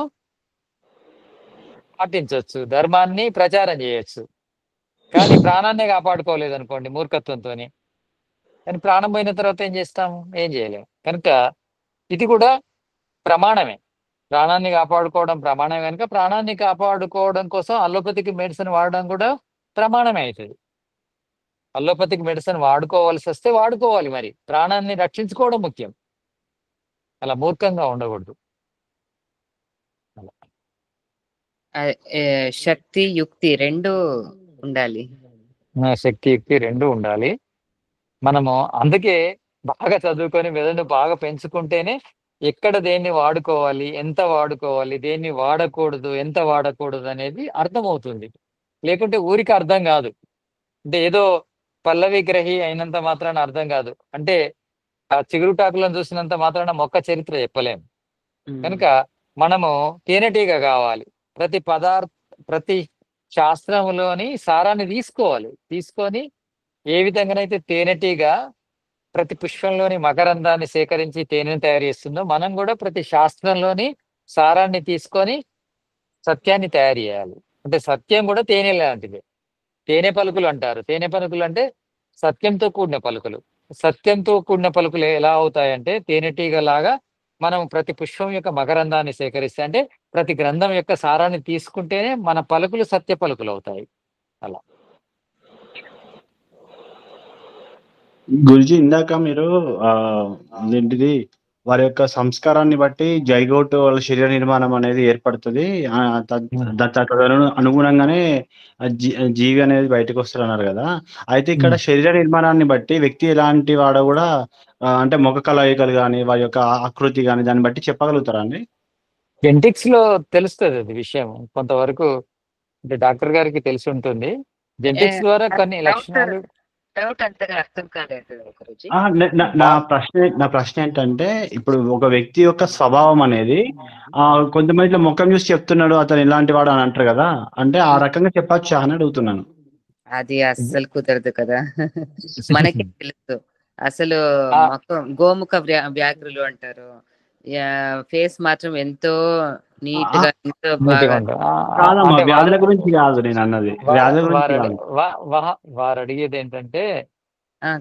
పాటించవచ్చు, ధర్మాన్ని ప్రచారం చేయొచ్చు. కానీ ప్రాణాన్ని కాపాడుకోలేదు అనుకోండి మూర్ఖత్వంతో, కానీ ప్రాణం పోయిన తర్వాత ఏం చేస్తాము? ఏం చేయలేము. కనుక ఇది కూడా ప్రమాణమే. ప్రాణాన్ని కాపాడుకోవడం ప్రమాణమే. కనుక ప్రాణాన్ని కాపాడుకోవడం కోసం అల్లోపతిక్ మెడిసిన్ వాడడం కూడా ప్రమాణమే అవుతుంది. అల్లోపతిక్ మెడిసిన్ వాడుకోవాల్సి వస్తే వాడుకోవాలి, మరి ప్రాణాన్ని రక్షించుకోవడం ముఖ్యం. అలా మూర్ఖంగా ఉండకూడదు.
శక్తి యుక్తి రెండు ఉండాలి.
శక్తి యుక్తి రెండు ఉండాలి. మనము అందుకే బాగా చదువుకొని మెదడును బాగా పెంచుకుంటేనే ఎక్కడ దేన్ని వాడుకోవాలి, ఎంత వాడుకోవాలి, దేన్ని వాడకూడదు, ఎంత వాడకూడదు అనేది అర్థమవుతుంది. లేకుంటే ఊరికి అర్థం కాదు. అంటే ఏదో పల్లవి గ్రహి అయినంత మాత్రాన అర్థం కాదు. అంటే ఆ చిగురుటాకులను చూసినంత మాత్రాన మొక్క చరిత్ర చెప్పలేము. కనుక మనము తేనెటీగ కావాలి. ప్రతి శాస్త్రంలోని సారాన్ని తీసుకొని ఏ విధంగానైతే తేనెటీగ ప్రతి పుష్పంలోని మకరందాన్ని సేకరించి తేనెను తయారు చేస్తుందో, మనం కూడా ప్రతి శాస్త్రంలోని సారాన్ని తీసుకొని సత్యాన్ని తయారు చేయాలి. అంటే సత్యం కూడా తేనె లాంటిది. తేనె పలుకులు అంటారు. తేనె పలుకులు అంటే సత్యంతో కూడిన పలుకులు. సత్యంతో కూడిన పలుకులు ఎలా అవుతాయంటే తేనెటీగ లాగా మనం ప్రతి పుష్పం యొక్క మకరందాన్ని సేకరిస్తే, అంటే ప్రతి గ్రంథం యొక్క సారాన్ని తీసుకుంటేనే మన పలుకులు సత్య పలుకులు అవుతాయి. అలా
గురుజీ ఇందాక మీరు ఏంటిది వారి యొక్క సంస్కారాన్ని బట్టి జైగోట్ వాళ్ళ శరీర నిర్మాణం అనేది ఏర్పడుతుంది, అనుగుణంగానే జీవి అనేది బయటకు వస్తారు అన్నారు కదా. అయితే ఇక్కడ శరీర నిర్మాణాన్ని బట్టి వ్యక్తి ఎలాంటి వాడో కూడా అంటే ముఖ కలయికలు కానీ వారి యొక్క ఆకృతి కానీ దాన్ని బట్టి చెప్పగలుగుతారా అండి?
జెనెటిక్స్ లో తెలుస్తుంది అది విషయం కొంతవరకు. అంటే డాక్టర్ గారికి తెలిసి ఉంటుంది. జెనెటిక్స్ ద్వారా కొన్ని లక్షణాలు.
నా ప్రశ్న ఏంటంటే ఇప్పుడు ఒక వ్యక్తి యొక్క స్వభావం అనేది కొంతమంది ముఖం చూసి చెప్తున్నాడు అతను ఇలాంటి వాడు అని అంటారు కదా, అంటే ఆ రకంగా చెప్పచ్చా అని అడుగుతున్నాను.
అది అస్సలు కుదరదు కదా. మనకి తెలుసు అసలు గోముఖ వ్యాఘ్రులు అంటారు, ఫేస్ మాత్రం ఎంతో నీట్ గా ఎంతో బాగా
కాదమ్మా,
అంటే
వ్యాధుల గురించి కాదు నేను అన్నది, వ్యాధుల గురించి కాదు.
వారు అడిగేది ఏంటంటే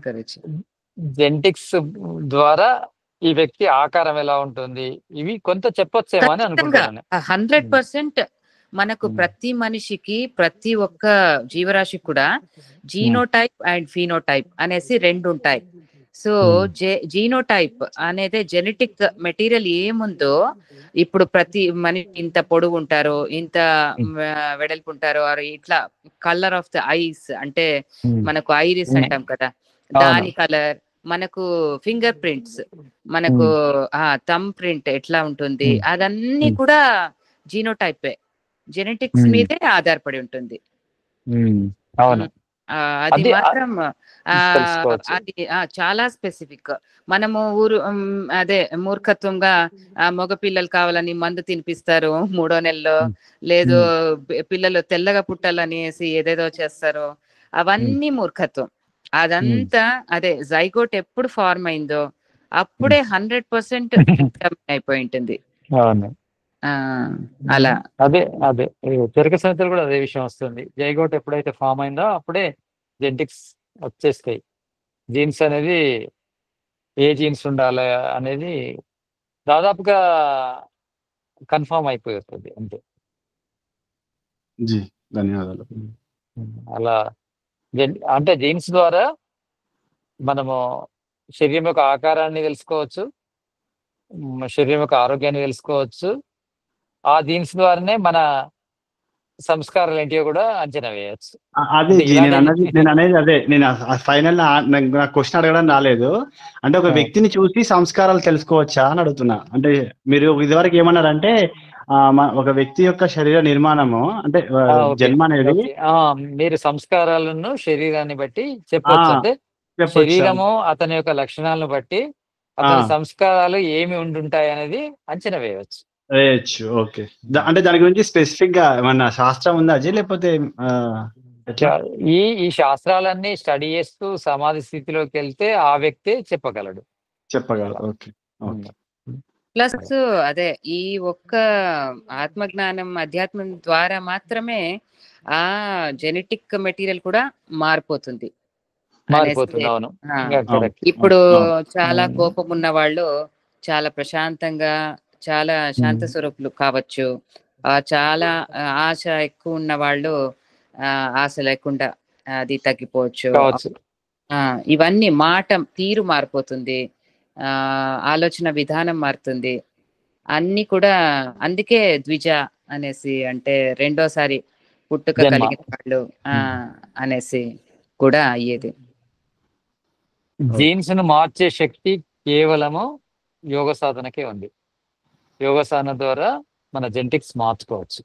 గురుజీ
జెనెటిక్స్ ద్వారా ఈ వ్యక్తి ఆకారం ఎలా ఉంటుంది, ఇవి కొంత చెప్పొచ్చేమో అని అనుకుంటున్నాను.
100% మనకు ప్రతి మనిషికి ప్రతి ఒక్క జీవరాశికి కూడా జీనోటైప్ అండ్ ఫీనోటైప్ అనేసి రెండు ఉంటాయి. సో జీనోటైప్ అనేది జెనెటిక్ మెటీరియల్ ఏముందో, ఇప్పుడు ప్రతి మనిషి ఇంత పొడుగు ఉంటారో, ఇంత వెడల్పు ఉంటారో, ఇట్లా కలర్ ఆఫ్ ద ఐస్ అంటే మనకు ఐరిస్ అంటాం కదా, దాని కలర్, మనకు ఫింగర్ ప్రింట్స్, మనకు థంబ్ ప్రింట్ ఎట్లా ఉంటుంది, అదన్నీ కూడా జీనోటైపే, జెనెటిక్స్ మీదే ఆధారపడి ఉంటుంది.
అవును,
అది మాత్రం అది చాలా స్పెసిఫిక్. మనము అదే మూర్ఖత్వంగా మగ పిల్లలు కావాలని మందు తినిపిస్తారు 3వ నెలలో, లేదు పిల్లలు తెల్లగా పుట్టాలనేసి ఏదేదో చేస్తారు, అవన్నీ మూర్ఖత్వం. అదంతా అదే జైగోట్ ఎప్పుడు ఫార్మ్ అయిందో అప్పుడే 100% అయిపోయి ఉంటుంది. అలా
అదే చెరుకు సంతలు కూడా అదే విషయం వస్తుంది. జైగోట్ ఎప్పుడైతే ఫామ్ అయిందో అప్పుడే జెనెటిక్స్ వచ్చేస్తాయి. జీన్స్ అనేది ఏ జీన్స్ ఉండాలి అనేది దాదాపుగా కన్ఫర్మ్ అయిపోతుంది అంతే.
ధన్యవాదాలు.
అలా అంటే జీన్స్ ద్వారా మనము శరీరం యొక్క ఆకారాన్ని తెలుసుకోవచ్చు, శరీరం యొక్క ఆరోగ్యాన్ని తెలుసుకోవచ్చు. ఆ జీన్స్ ద్వారానే మన సంస్కారాలు ఏంటివో కూడా అంచనా వేయచ్చు.
అదే నేను అనేది అదే, నేను ఫైనల్ నా క్వశ్చన్ అడగడం రాలేదు. అంటే ఒక వ్యక్తిని చూసి సంస్కారాలు తెలుసుకోవచ్చా అని అడుగుతున్నా. అంటే మీరు ఇదివరకు ఏమన్నారంటే ఒక వ్యక్తి యొక్క శరీర నిర్మాణము అంటే జన్మ అనేది
మీరు సంస్కారాలను శరీరాన్ని బట్టి చెప్పొచ్చు. అంటే శరీరము అతని యొక్క లక్షణాలను బట్టి అతని సంస్కారాలు ఏమి ఉండుంటాయి అనేది అంచనా వేయవచ్చు.
ఓకే. అంటే దాని గురించి స్పెసిఫిక్ గా ఏమన్నా శాస్త్రం ఉందా అజయ్, లేకపోతే
ఈ శాస్త్రాలన్నీ స్టడీ చేస్తూ సమాధి స్థితిలోకి వెళ్తే ఆ వ్యక్తే చెప్పగలడు.
ఓకే.
ప్లస్ అదే ఈ ఒక్క ఆత్మజ్ఞానం అధ్యాత్మం ద్వారా మాత్రమే ఆ జెనెటిక్ మెటీరియల్ కూడా మారిపోతుంది. ఇప్పుడు చాలా కోపం ఉన్న వాళ్ళు చాలా ప్రశాంతంగా, చాలా శాంత స్వరూపులు కావచ్చు. చాలా ఆశ ఎక్కువ ఉన్న వాళ్ళు ఆశ లేకుండా అది తగ్గిపోవచ్చు. ఇవన్నీ మాట తీరు మారిపోతుంది, ఆలోచన విధానం మారుతుంది, అన్ని కూడా. అందుకే ద్విజ అనేసి అంటే రెండోసారి పుట్టుక కలిగిన వాళ్ళు అనేసి కూడా అయ్యేది.
జీన్స్ ను మార్చే శక్తి కేవలము యోగ సాధనకే ఉంది. యోగ సాధన ద్వారా మన జెనెటిక్స్ మార్చుకోవచ్చు,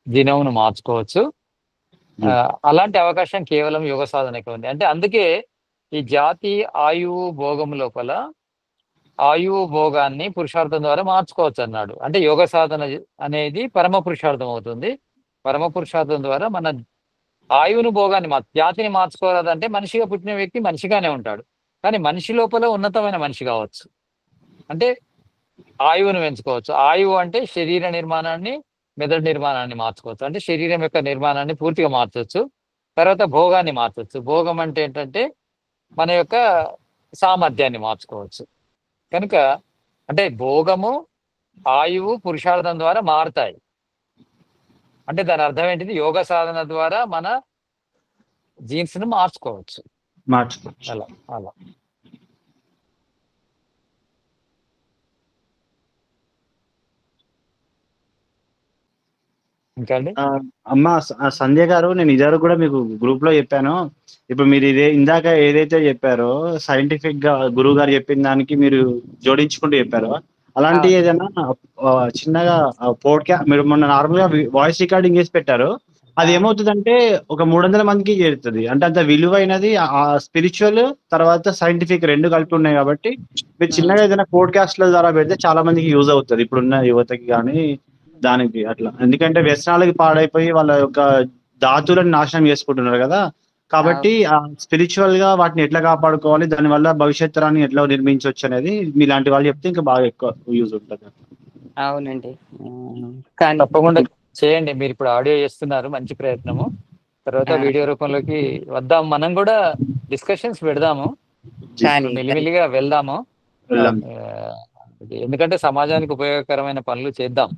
జీనోమ్ను మార్చుకోవచ్చు. అలాంటి అవకాశం కేవలం యోగ సాధనకే ఉంది. అంటే అందుకే ఈ జాతి ఆయువు భోగం లోపల ఆయువు భోగాన్ని పురుషార్థం ద్వారా మార్చుకోవచ్చు అన్నాడు. అంటే యోగ సాధన అనేది పరమ పురుషార్థం అవుతుంది. పరమ పురుషార్థం ద్వారా మన ఆయువును భోగాన్ని జాతిని మార్చుకోరాదంటే మనిషిగా పుట్టిన వ్యక్తి మనిషిగానే ఉంటాడు, కానీ మనిషి లోపల ఉన్నతమైన మనిషి కావచ్చు. అంటే ఆయువును పెంచుకోవచ్చు. ఆయువు అంటే శరీర నిర్మాణాన్ని, మెదడు నిర్మాణాన్ని మార్చుకోవచ్చు. అంటే శరీరం యొక్క నిర్మాణాన్ని పూర్తిగా మార్చవచ్చు. తర్వాత భోగాన్ని మార్చవచ్చు. భోగం అంటే ఏంటంటే మన యొక్క సామర్థ్యాన్ని మార్చుకోవచ్చు. కనుక అంటే భోగము, ఆయువు పురుషార్థం ద్వారా మారుతాయి. అంటే దాని అర్థం ఏంటిది? యోగ సాధన ద్వారా మన జీన్స్ ను మార్చుకోవచ్చు. అలా అలా ఇంకా అండి.
అమ్మ సంధ్య గారు, నేను ఇద్దరు కూడా మీకు గ్రూప్ లో చెప్పాను. ఇప్పుడు మీరు ఇందాక ఏదైతే చెప్పారో సైంటిఫిక్ గా గురువు గారు చెప్పిన దానికి మీరు జోడించుకుంటూ చెప్పారో, అలాంటి ఏదైనా చిన్నగా మీరు మొన్న నార్మల్ గా వాయిస్ రికార్డింగ్ చేసి పెట్టారు. అది ఏమవుతుందంటే ఒక 300 మందికి చేరుతుంది. అంటే అంత విలువైనది స్పిరిచువల్ తర్వాత సైంటిఫిక్ రెండు కలిపి ఉన్నాయి కాబట్టి మీరు చిన్నగా ఏదైనా పోడ్కాస్ట్ల ద్వారా పెడితే చాలా మందికి యూజ్ అవుతుంది, ఇప్పుడున్న యువతకి కానీ దానికి అట్లా. ఎందుకంటే వ్యసనాలకి పాడైపోయి వాళ్ళ యొక్క ధాతులను నాశనం చేసుకుంటున్నారు కదా. కాబట్టి స్పిరిచువల్ గా వాటిని ఎట్లా కాపాడుకోవాలి, దానివల్ల భవిష్యత్ తరాన్ని ఎట్లా నిర్మించవచ్చు అనేది మీలాంటి వాళ్ళు చెప్తే ఇంకా బాగా ఎక్కువ యూజ్ ఉంటుంది.
అవునండి. కానీ
తప్పకుండా చేయండి. మీరు ఇప్పుడు ఆడియో చేస్తున్నారు, మంచి ప్రయత్నము. తర్వాత వీడియో రూపంలోకి వద్దాం, మనం కూడా డిస్కషన్స్ పెడదాము,
కానీ
మెల్లిమెల్లిగా వెళ్దాము. ఎందుకంటే సమాజానికి ఉపయోగకరమైన పనులు చేద్దాం.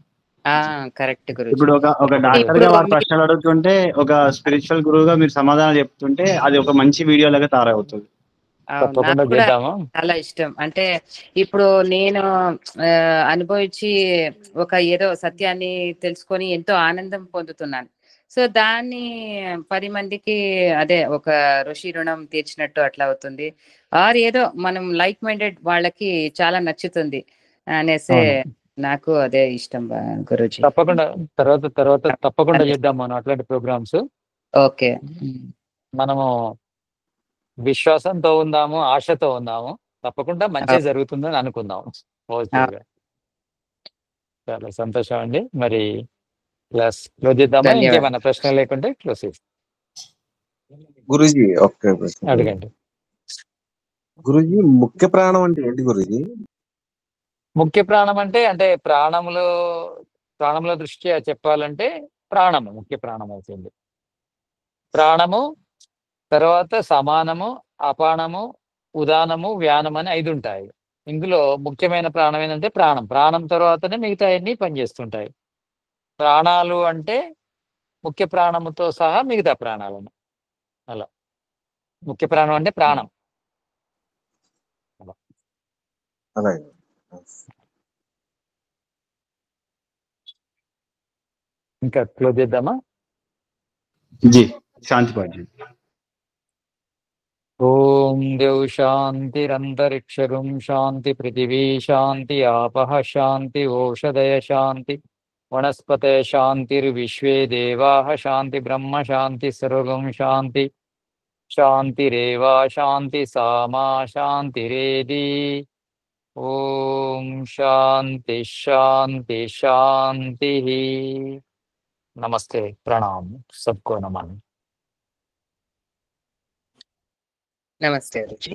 కరెక్ట్ గురుజీ.
ఇప్పుడు ఒక డాక్టర్ గా వారు ప్రశ్నలు అడుగుతుంటే, ఒక స్పిరిచువల్ గురువుగా మీరు సమాధానం చెప్తుంటే అది ఒక మంచి వీడియో లాగా తయారవుతుంది.
తప్పకుండా చేద్దాము.
చాలా ఇష్టం. అంటే ఇప్పుడు నేను అనుభవించి ఒక ఏదో సత్యాన్ని తెలుసుకొని ఎంతో ఆనందం పొందుతున్నాను. సో దాన్ని 10 మందికి అదే ఒక ఋషి రుణం తీర్చినట్టు అట్లా అవుతుంది. ఆర్ ఏదో మనం లైక్ మైండెడ్ వాళ్ళకి చాలా నచ్చుతుంది అనేసి నాకు అదే ఇష్టం గురుజీ.
తప్పకుండా తర్వాత తప్పకుండా చేద్దాం మనం అట్లాంటి ప్రోగ్రామ్స్.
ఓకే,
మనము విశ్వాసంతో ఉందాము, ఆశతో ఉందాము, తప్పకుండా మంచి జరుగుతుందని అనుకుందాం. చాలా సంతోషం అండి. మరి క్లాస్ క్లోజ్ చేద్దామా? ఇంకేమైనా ప్రశ్నలు లేకుంటే క్లోజ్ చేస్తాం.
గురూజీ ఒక్క ప్రశ్న
అడగండి.
గురూజీ, ముఖ్య ప్రాణం అంటే ఏంటి గురూజీ?
ముఖ్య ప్రాణం అంటే ప్రాణముల దృష్ట్యా చెప్పాలంటే ప్రాణము ముఖ్య ప్రాణం అవుతుంది. ప్రాణము తర్వాత సమానము, అపానము, ఉదానము, వ్యానం అని 5 ఉంటాయి. ఇందులో ముఖ్యమైన ప్రాణం ఏంటంటే ప్రాణం తర్వాతనే మిగతా అన్ని పనిచేస్తుంటాయి. ప్రాణాలు అంటే ముఖ్య ప్రాణముతో సహా మిగతా ప్రాణాలను, అలా ముఖ్య ప్రాణం అంటే ప్రాణం. ఇంకా క్లోజ్ చేద్దామా?
జీ శాంతి పాఠి.
ఓం దేవ్ శాంతిరంతరిక్షరుం శాంతి పృథివీ శాంతి ఆపః శాంతి ఓషధయ శాంతి వనస్పతయ శాంతిర్విశ్వే దేవాః శాంతి బ్రహ్మ శాంతి సర్వం శాంతి శాంతిరేవా శాంతి సామా శాంతిరేది. ఓం శాంతి శాంతి శాంతి. नमस्ते, प्रणाम, सबको नमन.
नमस्ते गुरुजी.